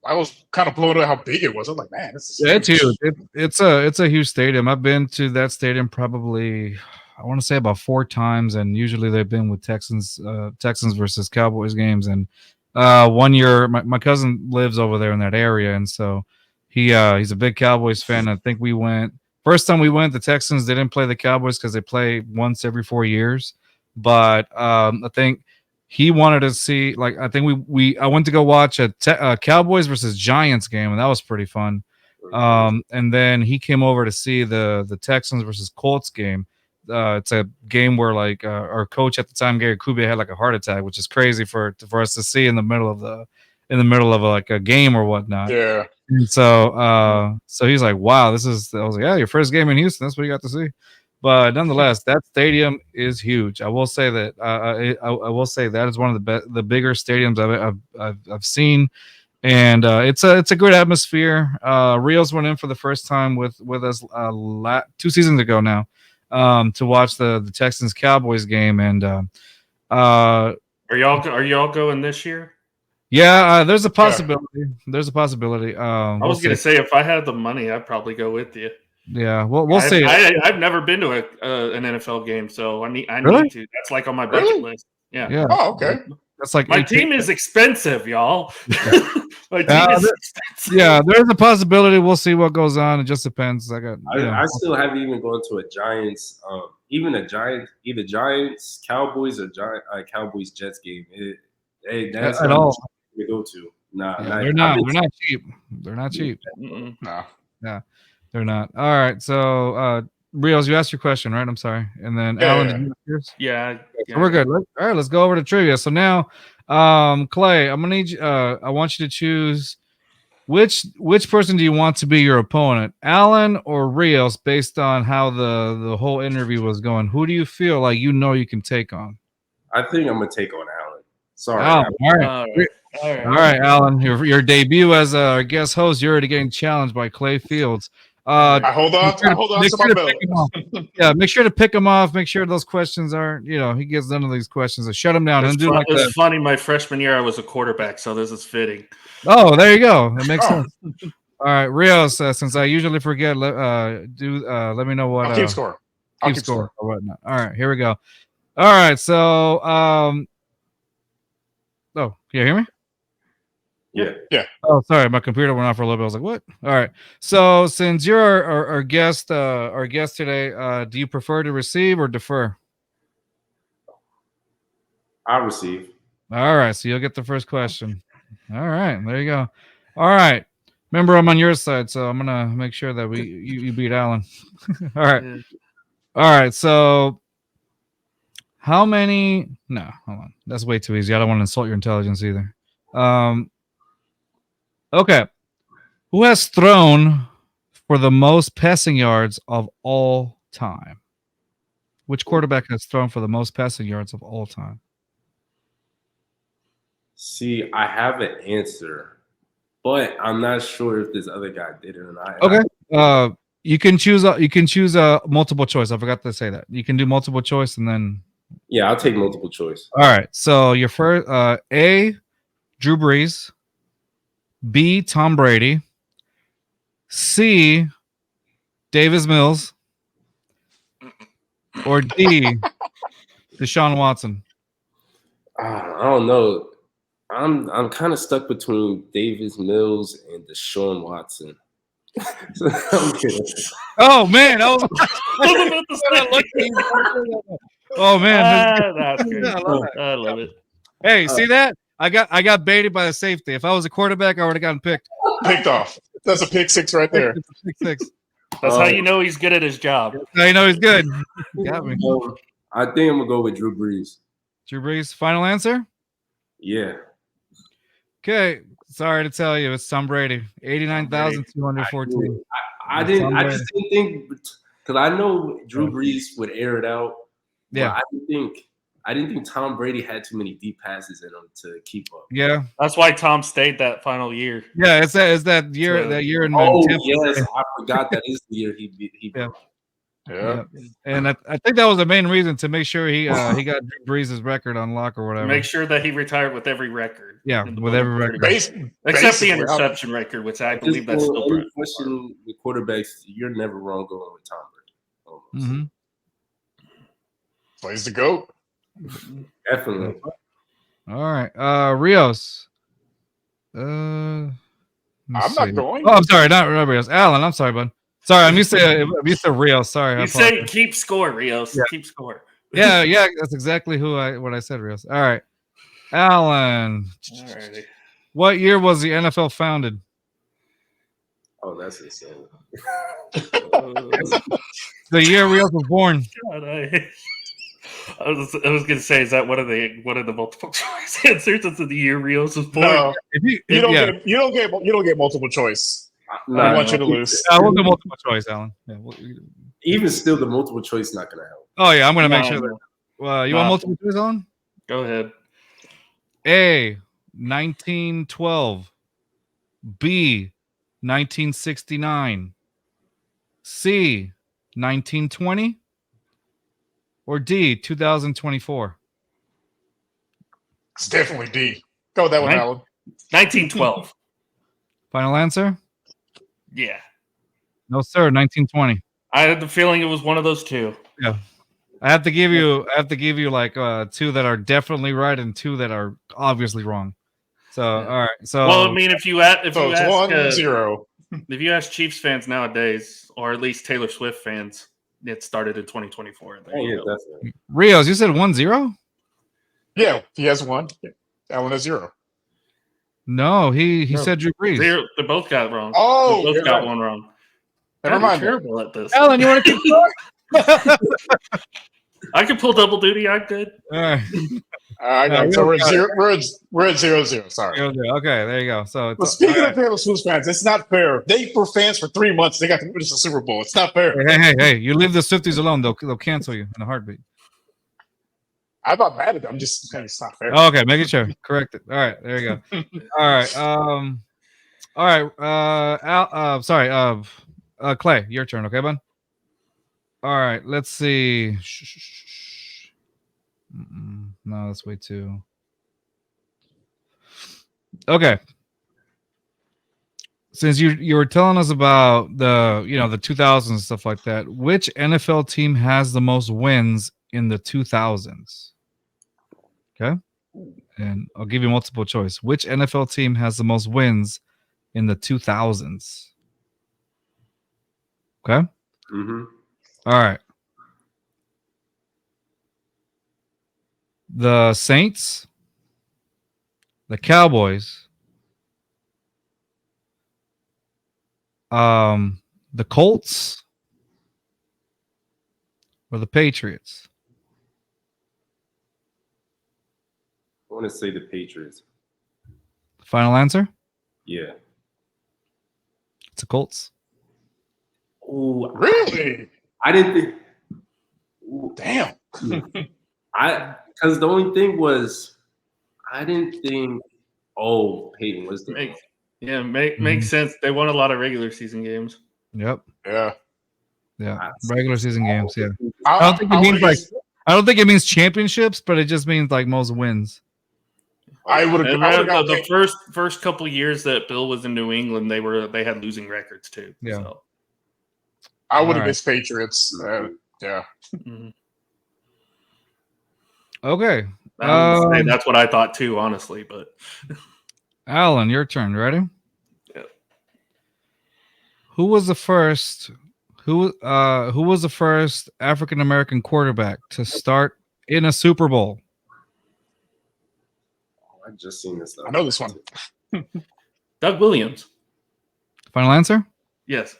Speaker 3: I was kind of blown away how big it was. I was like, man, this is
Speaker 2: Yeah, it's huge. It's a huge stadium. I've been to that stadium probably, I want to say about 4 times, and usually they've been with Texans versus Cowboys games. And one year, my cousin lives over there in that area, and so he's a big Cowboys fan. I think we went first time we went. The Texans didn't play the Cowboys because they play once every 4 years, but I think he wanted to see, like, I think I went to go watch a Cowboys versus Giants game, and that was pretty fun. And then he came over to see the Texans versus Colts game. It's a game where like our coach at the time, Gary Kubiak, had like a heart attack, which is crazy for us to see in the middle of like a game or whatnot.
Speaker 3: yeah.
Speaker 2: And so he's like, wow, I was like, yeah, your first game in Houston, that's what you got to see. But nonetheless, that stadium is huge. I will say that I will say that is one of the bigger stadiums I've seen, and it's a good atmosphere. Rios went in for the first time with us 2 seasons ago now to watch the Texans Cowboys game, and
Speaker 4: are y'all going this year?
Speaker 2: yeah, there's a possibility. There's a possibility.
Speaker 4: I was gonna say if I had the money, I'd probably go with you.
Speaker 2: Yeah, we'll see.
Speaker 4: I've never been to an NFL game, so I need to. That's like on my bucket list. Yeah.
Speaker 3: Oh, okay.
Speaker 2: That's like
Speaker 4: my team is expensive, y'all. My team is expensive.
Speaker 2: Yeah, there's a possibility. We'll see what goes on. It just depends.
Speaker 5: I still haven't even gone to a Giants, either Giants, Cowboys, or Cowboys Jets game. That's
Speaker 2: at all
Speaker 5: to go to. Nah,
Speaker 2: they're not cheap. They're not cheap.
Speaker 3: No.
Speaker 2: Yeah, they're not. All right, so Rios, you asked your question, right? I'm sorry. And then Alan, did you ask yours?
Speaker 4: Yeah.
Speaker 2: So we're good. All right, let's go over to trivia. So now, Clay, I'm gonna need you. I want you to choose which person do you want to be your opponent, Alan or Rios, based on how the whole interview was going. Who do you feel like you can take on?
Speaker 5: I think I'm gonna take on Alan. Sorry.
Speaker 2: All right, Alan. Your debut as a guest host, you're already getting challenged by Clay Fields.
Speaker 3: I hold on to my belt.
Speaker 2: Yeah, make sure to pick him off. Make sure those questions aren't, he gets none of these questions. So shut him down.
Speaker 4: It's funny. My freshman year, I was a quarterback, so this is fitting.
Speaker 2: Oh, there you go. That makes sense. All right, Rios. Since I usually forget, let me know what.
Speaker 3: I'll keep score.
Speaker 2: Keep score or whatnot. All right, here we go. All right, so oh, can you hear me?
Speaker 5: Yeah.
Speaker 2: Oh, sorry, my computer went off for a little bit. I was like, "What?" All right. So, since you're our guest today, do you prefer to receive or defer?
Speaker 5: I'll receive.
Speaker 2: All right. So you'll get the first question. All right. There you go. All right. Remember, I'm on your side, so I'm gonna make sure that you beat Alan. All right.
Speaker 4: Yeah.
Speaker 2: All right. So, how many? No, hold on. That's way too easy. I don't want to insult your intelligence either. Okay. Who has thrown for the most passing yards of all time? Which quarterback has thrown for the most passing yards of all time?
Speaker 5: See, I have an answer, but I'm not sure if this other guy did it or not.
Speaker 2: Okay. You can choose a multiple choice. I forgot to say that. You can do multiple choice and then.
Speaker 5: Yeah, I'll take multiple choice.
Speaker 2: All right. So your first A, Drew Brees. B, Tom Brady. C, Davis Mills. Or D, Deshaun Watson.
Speaker 5: I don't know. I'm kind of stuck between Davis Mills and Deshaun Watson. I'm kidding.
Speaker 2: Oh man, oh man,
Speaker 4: that's good. I love it.
Speaker 2: Hey, see that? I got baited by the safety. If I was a quarterback, I would have gotten picked
Speaker 3: Picked off. That's a pick six right there.
Speaker 2: Pick six.
Speaker 4: That's how you know he's good at his job.
Speaker 2: Now you know he's good. Got me.
Speaker 5: I think I'm gonna go with Drew Brees.
Speaker 2: Drew Brees, final answer?
Speaker 5: Yeah.
Speaker 2: Okay. Sorry to tell you, it's Tom Brady. 89,214.
Speaker 5: I just didn't think, because I know Drew Brees would air it out.
Speaker 2: Yeah.
Speaker 5: But I didn't think Tom Brady had too many deep passes in him to keep up.
Speaker 2: Yeah.
Speaker 4: That's why Tom stayed that final year.
Speaker 2: Yeah, it's that year in
Speaker 5: Oh
Speaker 2: Tampa.
Speaker 5: yes, I forgot that is the year he
Speaker 2: Yeah.
Speaker 3: Yeah.
Speaker 2: And I think that was the main reason to make sure he got Drew Brees' record on lock or whatever.
Speaker 4: Make sure that he retired with every record.
Speaker 2: Yeah, with every record.
Speaker 4: Except the interception record, which I believe that's still
Speaker 5: any question with quarterbacks, you're never wrong going with Tom Brady.
Speaker 2: Mm-hmm.
Speaker 3: Plays the GOAT.
Speaker 5: Definitely.
Speaker 2: All right. Rios. I'm
Speaker 3: not going.
Speaker 2: Oh, I'm sorry, not Rios. Alan, I'm sorry, bud. Sorry, I'm used to Rios. Sorry.
Speaker 4: You say keep score, Rios. Yeah. Keep score.
Speaker 2: Yeah, that's exactly what I said, Rios. All right. Alan.
Speaker 4: Alrighty.
Speaker 2: What year was the NFL founded?
Speaker 5: Oh, that's insane.
Speaker 2: The year Rios was born.
Speaker 4: God, I was gonna say, is that one of the multiple choice answers? It's the year Rios was born.
Speaker 3: No, you don't get multiple choice. I want you to lose.
Speaker 2: We'll do multiple choice, Alan. Yeah,
Speaker 5: even still, the multiple choice not gonna help.
Speaker 2: Oh yeah, I'm gonna make sure that. You want multiple choice, Alan?
Speaker 4: Go ahead.
Speaker 2: A, 1912. B, 1969. C, 1920. Or D, 2024.
Speaker 3: It's definitely D. Go with that one, Alan.
Speaker 4: 1912.
Speaker 2: Final answer?
Speaker 4: Yeah.
Speaker 2: No, sir. 1920.
Speaker 4: I had the feeling it was one of those two.
Speaker 2: Yeah. I have to give you like two that are definitely right and two that are obviously wrong. So all right. So
Speaker 4: well, I mean, if you ask
Speaker 3: 1-0.
Speaker 4: If you ask Chiefs fans nowadays, or at least Taylor Swift fans, it started in 2024.
Speaker 5: Definitely.
Speaker 2: Rios, you said 1-0?
Speaker 3: Yeah, he has one. Alan has 0.
Speaker 2: No, he said Drew Brees.
Speaker 4: They both got it wrong.
Speaker 3: Oh,
Speaker 4: they both got one wrong.
Speaker 3: Never mind.
Speaker 4: Terrible at this.
Speaker 2: Alan, you want to keep going?
Speaker 4: I can pull double duty. I'm good.
Speaker 2: All right.
Speaker 3: I know. So we're at 0-0. Sorry.
Speaker 2: 0-0. Okay, there you go. So
Speaker 3: speaking of Taylor Swift fans, it's not fair. They were fans for 3 months. They got to finish the Super Bowl. It's not fair.
Speaker 2: Hey! You leave the Swifties alone. They'll cancel you in a heartbeat.
Speaker 3: I'm not mad at them. I'm just saying it's not fair.
Speaker 2: Okay, making sure. Correct it. All right, there you go. All right. Sorry. Clay, your turn. Okay, bud. All right. Let's see. No, that's way too. Okay. Since you were telling us about the the 2000s and stuff like that, which NFL team has the most wins in the 2000s? Okay. And I'll give you multiple choice. Which NFL team has the most wins in the 2000s? Okay.
Speaker 5: Mm-hmm.
Speaker 2: All right. The Saints, the Cowboys, the Colts, or the Patriots?
Speaker 5: I want to say the Patriots.
Speaker 2: Final answer?
Speaker 5: Yeah.
Speaker 2: It's the Colts.
Speaker 5: Oh,
Speaker 3: really?
Speaker 5: I didn't think.
Speaker 3: Damn.
Speaker 5: Because the only thing was, I didn't think. Oh, Peyton was the.
Speaker 4: Makes sense. They won a lot of regular season games.
Speaker 2: Yep.
Speaker 3: Yeah.
Speaker 2: Regular season games. Yeah. I don't think it means championships, but it just means like most wins.
Speaker 3: I would have
Speaker 4: the first couple of years that Bill was in New England, they had losing records too.
Speaker 2: Yeah.
Speaker 4: So.
Speaker 3: I would have missed Patriots. Yeah.
Speaker 4: Mm-hmm.
Speaker 2: Okay.
Speaker 4: That's what I thought too, honestly. But
Speaker 2: Alan, your turn. Ready?
Speaker 4: Yeah.
Speaker 2: Who was the first African American quarterback to start in a Super Bowl?
Speaker 5: I just seen this.
Speaker 3: I know this one.
Speaker 4: Doug Williams.
Speaker 2: Final answer?
Speaker 4: Yes.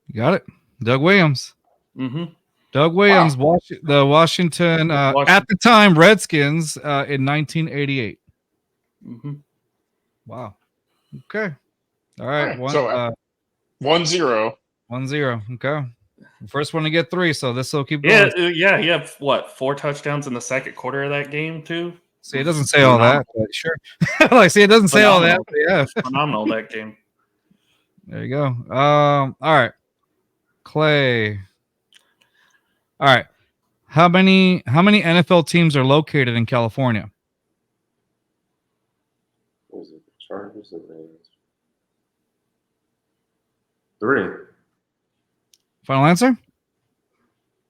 Speaker 2: You got it. Doug Williams.
Speaker 4: Mm-hmm.
Speaker 2: Doug Williams, the Washington, at the time, Redskins in 1988.
Speaker 4: Mm-hmm.
Speaker 2: Wow. Okay. All right.
Speaker 3: So 1-0.
Speaker 2: 1-0. Okay. First one to get 3, so this will keep
Speaker 4: Yeah,
Speaker 2: going.
Speaker 4: yeah. He had what 4 touchdowns in the second quarter of that game too.
Speaker 2: See, it doesn't say all that, but sure. Like, see, it doesn't say all that. But yeah,
Speaker 4: Phenomenal that game.
Speaker 2: There you go. All right, Clay. All right. How many NFL teams are located in California?
Speaker 5: What was it? The Chargers and Rams. 3.
Speaker 2: Final answer?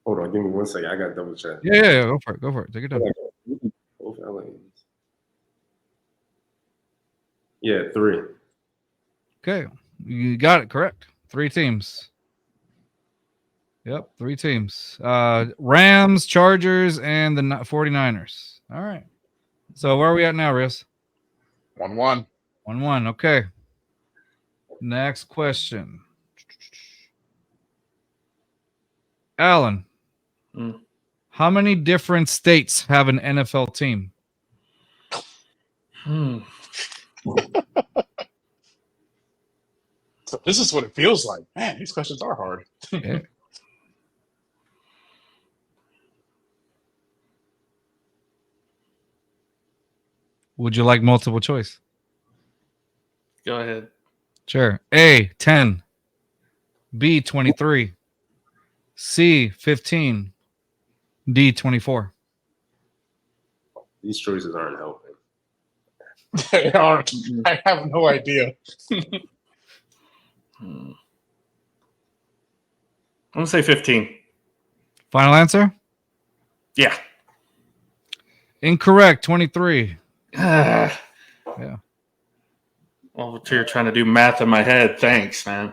Speaker 5: Hold on, give me 1 second. I got to double check.
Speaker 2: Yeah. Go for it. Go for it. Take it down.
Speaker 5: Both LAs. Yeah, 3.
Speaker 2: Okay, you got it correct. 3 teams. Yep, 3 teams. Rams, Chargers, and the 49ers. All right. So where are we at now, Rios?
Speaker 3: 1-1.
Speaker 2: 1-1. Okay. Next question. Alan, how many different states have an NFL team?
Speaker 3: So this is what it feels like. Man, these questions are hard.
Speaker 2: Yeah. Would you like multiple choice?
Speaker 4: Go ahead.
Speaker 2: Sure. A, 10. B, 23. C, 15. D, 24.
Speaker 5: These choices aren't helping.
Speaker 3: They aren't. I have no idea.
Speaker 4: I'm gonna say 15.
Speaker 2: Final answer?
Speaker 4: Yeah.
Speaker 2: Incorrect. 23.
Speaker 4: Yeah. Well, you're trying to do math in my head. Thanks, man.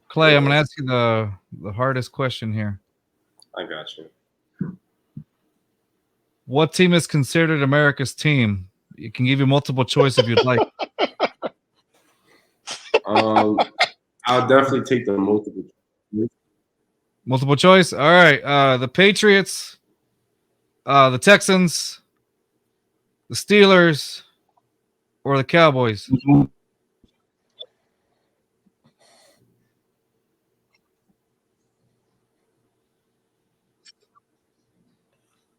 Speaker 2: Clay, I'm going to ask you the hardest question here.
Speaker 5: I got you.
Speaker 2: What team is considered America's team? It can give you multiple choice if you'd like.
Speaker 5: I'll definitely take the multiple.
Speaker 2: Multiple choice? All right. The Patriots, the Texans, the Steelers, or the Cowboys?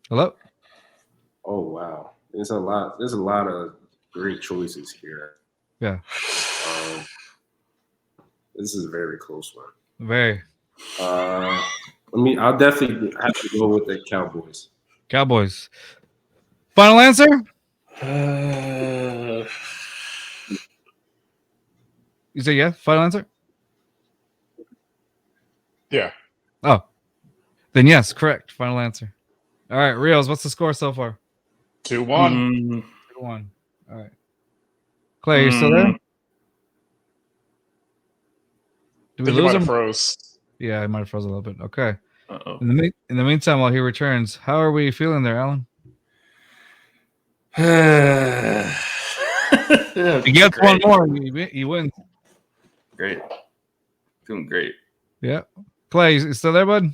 Speaker 2: Hello?
Speaker 5: Oh wow, there's a lot of great choices here.
Speaker 2: Yeah.
Speaker 5: This is a very close one.
Speaker 2: Very.
Speaker 5: I'll definitely have to go with the Cowboys.
Speaker 2: Cowboys. Final answer? You say yeah? Final answer?
Speaker 3: Yeah.
Speaker 2: Oh. Then yes, correct. Final answer. All right, Rios, what's the score so far?
Speaker 3: 2-1.
Speaker 2: 2-1. All right. Clay, you still there? Did we lose him?
Speaker 3: Froze.
Speaker 2: Yeah, I might have froze a little bit. Okay.
Speaker 4: Uh-oh.
Speaker 2: In the meantime, while he returns, how are we feeling there, Alan? He gets one more. He wins.
Speaker 4: Great. Doing great.
Speaker 2: Yeah. Clay, you still there, bud?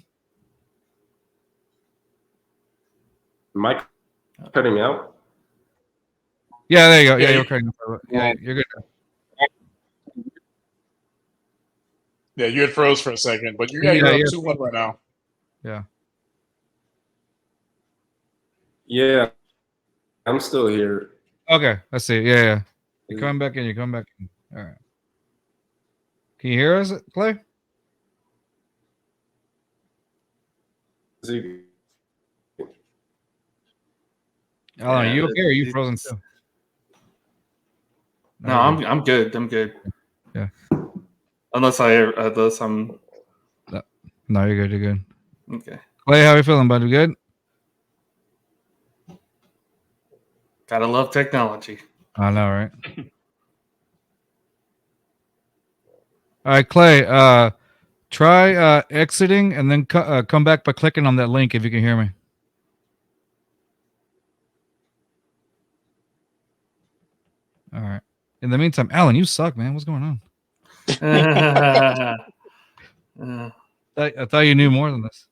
Speaker 5: Am I cutting out?
Speaker 2: Yeah, there you go. Yeah,
Speaker 3: Yeah,
Speaker 2: you're okay. Yeah, you're good.
Speaker 3: Yeah, you had froze for a second, but you're up 2-1 right now.
Speaker 2: Yeah.
Speaker 5: Yeah, I'm still here.
Speaker 2: Okay, I see. Yeah. You're coming back in. All right. Can you hear us, Clay? Alan, are you okay? Or are you frozen too?
Speaker 4: No, I'm good. I'm good.
Speaker 2: Yeah.
Speaker 4: Unless I'm.
Speaker 2: No, you're good. You're good.
Speaker 4: Okay.
Speaker 2: Clay, how are you feeling, bud? You good?
Speaker 4: Gotta love technology.
Speaker 2: I know, right? All right, Clay. Try exiting and then come back by clicking on that link if you can hear me. All right. In the meantime, Alan, you suck, man. What's going on? I thought you knew more than this.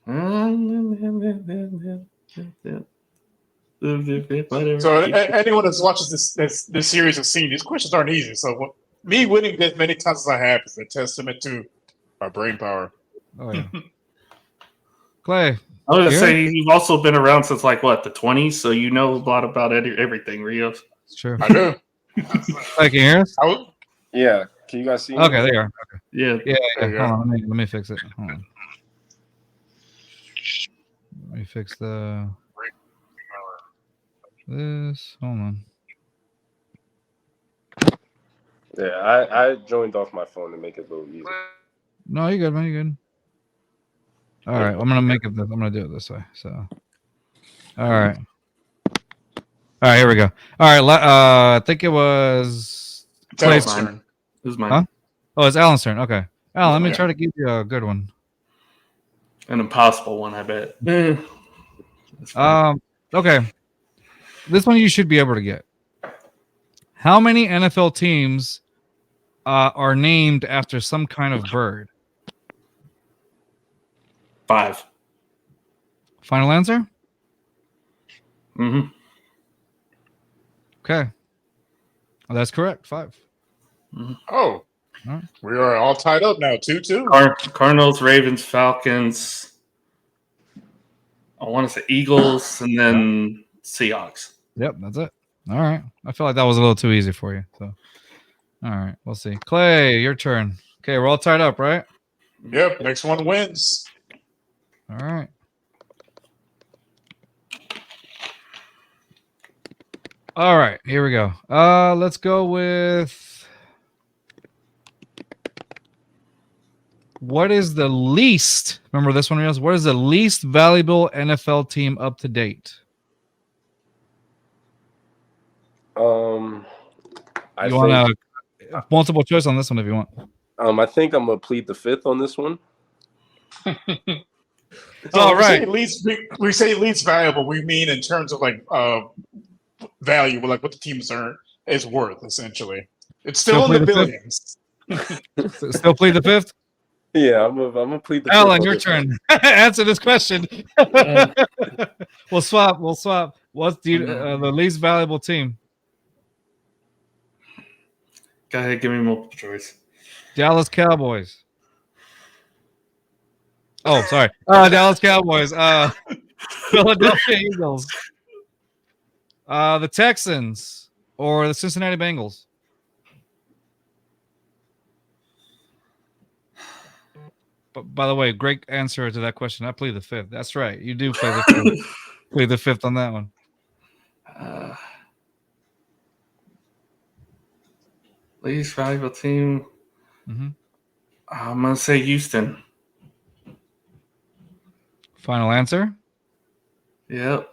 Speaker 4: Whatever.
Speaker 3: So anyone that's watches this series has seen these questions aren't easy. So me winning as many times as I have is a testament to our brain power.
Speaker 2: Oh yeah. Clay.
Speaker 4: I was gonna
Speaker 2: Here?
Speaker 4: say you've also been around since like what, the 20s, so you know a lot about everything, Rios.
Speaker 2: It's true.
Speaker 3: I do.
Speaker 2: Clay, can you hear us?
Speaker 5: Yeah. Can you guys see me?
Speaker 2: Okay, there you are. Okay.
Speaker 4: Yeah.
Speaker 2: Yeah.
Speaker 3: There you
Speaker 2: Hold
Speaker 3: go.
Speaker 2: on, let me fix it. Hold on. Let me fix this. Hold on.
Speaker 5: Yeah, I joined off my phone to make it a little easier.
Speaker 2: No, you're good, man. You're good. All right, I'm gonna make it. I'm gonna do it this way. So, all right. All right, here we go. All right, I think it was
Speaker 3: Clay's
Speaker 4: mine.
Speaker 3: turn.
Speaker 4: It was mine.
Speaker 2: Huh? Oh, it's Alan's turn. Okay, Alan, let me
Speaker 3: Yeah.
Speaker 2: try to give you a good one.
Speaker 4: An impossible one, I bet. That's fine.
Speaker 2: Okay, this one you should be able to get. How many NFL teams are named after some kind of bird?
Speaker 4: 5.
Speaker 2: Final answer?
Speaker 4: Mm-hmm.
Speaker 2: Okay, well, that's correct. 5.
Speaker 3: Oh,
Speaker 2: All right.
Speaker 3: we are all tied up now. 2-2.
Speaker 4: Cardinals, Ravens, Falcons. I want to say Eagles, and then Seahawks.
Speaker 2: Yep, that's it. All right. I feel like that was a little too easy for you. So, all right, we'll see. Clay, your turn. Okay, we're all tied up, right?
Speaker 3: Yep. Next one wins.
Speaker 2: All right. All right, here we go. Let's go with what is the least? Remember this one, Rios? What is the least valuable NFL team up to date?
Speaker 5: I
Speaker 2: You
Speaker 5: think
Speaker 2: want a multiple choice on this one if you want.
Speaker 5: I think I'm gonna plead the fifth on this one.
Speaker 3: So
Speaker 2: All
Speaker 3: we say
Speaker 2: right.
Speaker 3: we say least valuable. We mean in terms of like value, like what the team's earned is worth. Essentially, it's still in the billions.
Speaker 2: Still plead the fifth?
Speaker 5: Yeah, I'm gonna plead the
Speaker 2: Alan,
Speaker 5: fifth on
Speaker 2: your
Speaker 5: this one.
Speaker 2: turn. Answer this question. We'll swap. What's the least valuable team?
Speaker 4: Go ahead, give me multiple choice.
Speaker 2: Dallas Cowboys. Oh, sorry. Dallas Cowboys. Philadelphia Eagles. The Texans or the Cincinnati Bengals. But by the way, great answer to that question. I plead the fifth. That's right. You do play the fifth. Plead the fifth on that one.
Speaker 4: Least valuable team.
Speaker 2: Mm-hmm.
Speaker 4: I'm gonna say Houston.
Speaker 2: Final answer?
Speaker 4: Yep.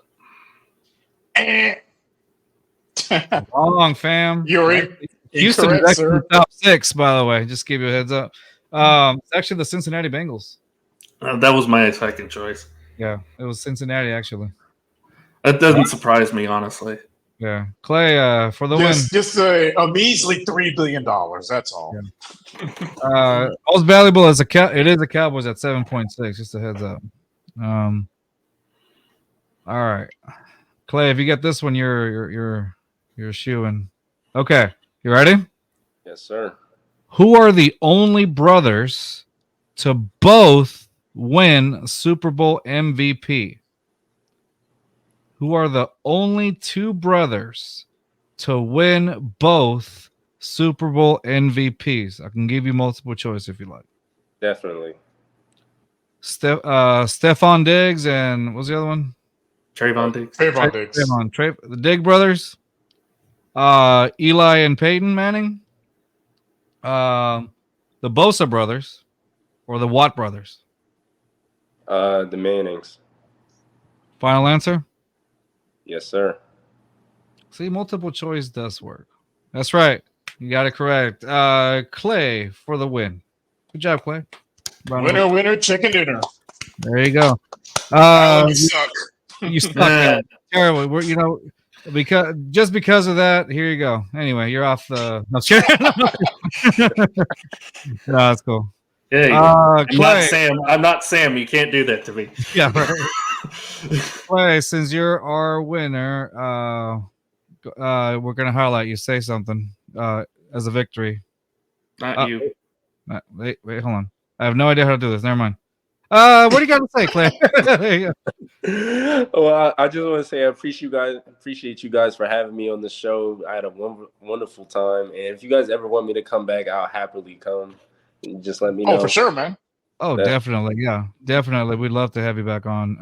Speaker 2: Wrong, fam.
Speaker 3: You're
Speaker 2: Houston is
Speaker 3: incorrect,
Speaker 2: actually
Speaker 3: sir.
Speaker 2: in the top 6, by the way. Just give you a heads up. It's actually the Cincinnati Bengals.
Speaker 4: That was my second choice.
Speaker 2: Yeah, it was Cincinnati, actually.
Speaker 4: That doesn't surprise me, honestly.
Speaker 2: Yeah. Clay, for the win.
Speaker 3: Just a measly $3 billion. That's all.
Speaker 2: Yeah. Most valuable is it is a Cowboys at 7.6. Just a heads up. All right, Clay, if you get this one, you're shooing. Okay, you ready?
Speaker 5: Yes, sir.
Speaker 2: Who are the only brothers to both win Super Bowl MVP? Who are the only two brothers to win both Super Bowl MVPs? I can give you multiple choice if you like.
Speaker 5: Definitely.
Speaker 2: Stephon Diggs and what's the other one?
Speaker 4: Trayvon Diggs.
Speaker 3: Trayvon Diggs.
Speaker 2: The Diggs brothers. Eli and Peyton Manning. The Bosa brothers, or the Watt brothers.
Speaker 5: The Mannings.
Speaker 2: Final answer?
Speaker 5: Yes, sir.
Speaker 2: See, multiple choice does work. That's right. You got it correct. Clay for the win. Good job, Clay.
Speaker 3: Winner, winner, chicken dinner.
Speaker 2: There you go.
Speaker 3: You suck.
Speaker 2: You suck. Terrible. because of that, here you go. Anyway, you're off the. No, no, that's cool.
Speaker 4: Hey,
Speaker 2: Clay.
Speaker 4: I'm not Sam. You can't do that to me.
Speaker 2: Yeah, right. Clay, since you're our winner, we're gonna highlight you. Say something as a victory.
Speaker 4: Not you.
Speaker 2: Wait, hold on. I have no idea how to do this. Never mind. What do you got to say, Clay?
Speaker 5: Well, I just want to say I appreciate you guys for having me on the show. I had a wonderful time, and if you guys ever want me to come back, I'll happily come. Just let me know.
Speaker 3: Oh, for sure, man.
Speaker 2: Oh, definitely. Yeah, definitely. We'd love to have you back on.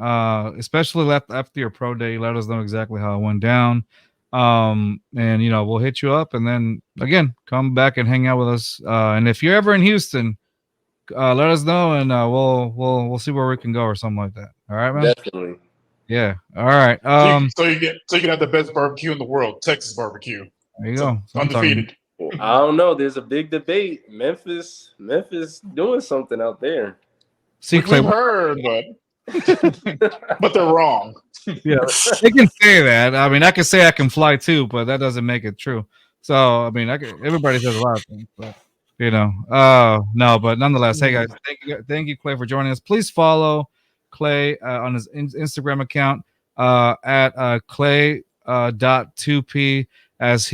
Speaker 2: Especially after your pro day. Let us know exactly how it went down. And we'll hit you up, and then again, come back and hang out with us. And if you're ever in Houston, let us know, and we'll see where we can go or something like that. All right, man.
Speaker 5: Definitely.
Speaker 2: Yeah. All right.
Speaker 3: So you can have the best barbecue in the world, Texas barbecue.
Speaker 2: There you go.
Speaker 3: Undefeated.
Speaker 5: I don't know. There's a big debate. Memphis doing something out there.
Speaker 2: See, Clay,
Speaker 3: we've heard, but they're wrong.
Speaker 2: Yeah, they can say that. I mean, I can say I can fly too, but that doesn't make it true. So, I mean, everybody says a lot of things, but no. But nonetheless, hey guys, thank you, Clay, for joining us. Please follow Clay on his Instagram account at clay.2p as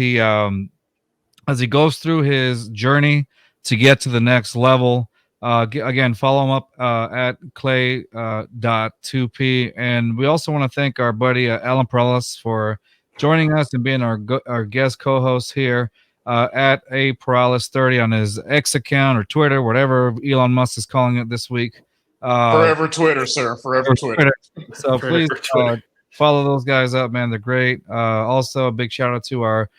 Speaker 2: he goes through his journey to get to the next level. Again, follow him up at clay.2p. And we also want to thank our buddy Alan Perales for joining us and being our guest co-host here at A Perales 30 on his X account or Twitter, whatever Elon Musk is calling it this week.
Speaker 3: Forever Twitter, sir. Forever Twitter.
Speaker 2: So please follow those guys up, man. They're great. Also, a big shout out to our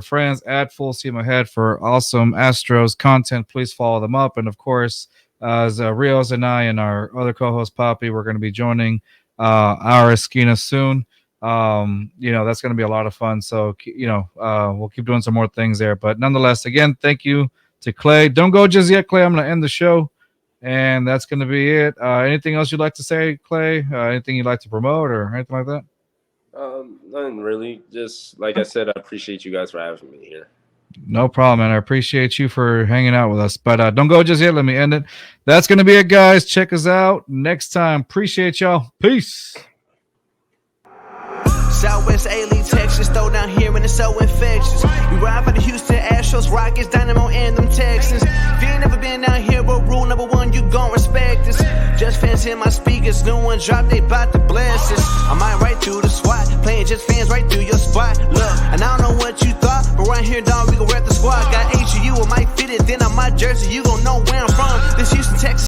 Speaker 2: friends at Full Steam Ahead for awesome Astros content. Please follow them up. And of course, as Rios and I and our other co-host Poppy, we're going to be joining our Esquina soon. That's going to be a lot of fun. So, we'll keep doing some more things there. But nonetheless, again, thank you to Clay. Don't go just yet, Clay. I'm going to end the show. And that's going to be it. Anything else you'd like to say, Clay? Anything you'd like to promote or anything like that?
Speaker 5: Nothing really. Just like I said, I appreciate you guys for having me here.
Speaker 2: No problem, man. I appreciate you for hanging out with us. But don't go just yet. Let me end it. That's going to be it, guys. Check us out next time. Appreciate y'all. Peace.
Speaker 1: Southwest A-League, Texas, throw down here and it's so infectious. We ride for the Houston Astros, Rockets, Dynamo, and them Texans. If you ain't never been down here, well, rule number one, you gon' respect us. Just fans in my speakers, new one drop, they bout to bless us. I might right through the SWAT, playing just fans right through your spot. Look, and I don't know what you thought, but right here, dog, we gon' rep the squad. Got HU, I might fit it, then on my jersey, you gon' know where I'm from. This Houston, Texas.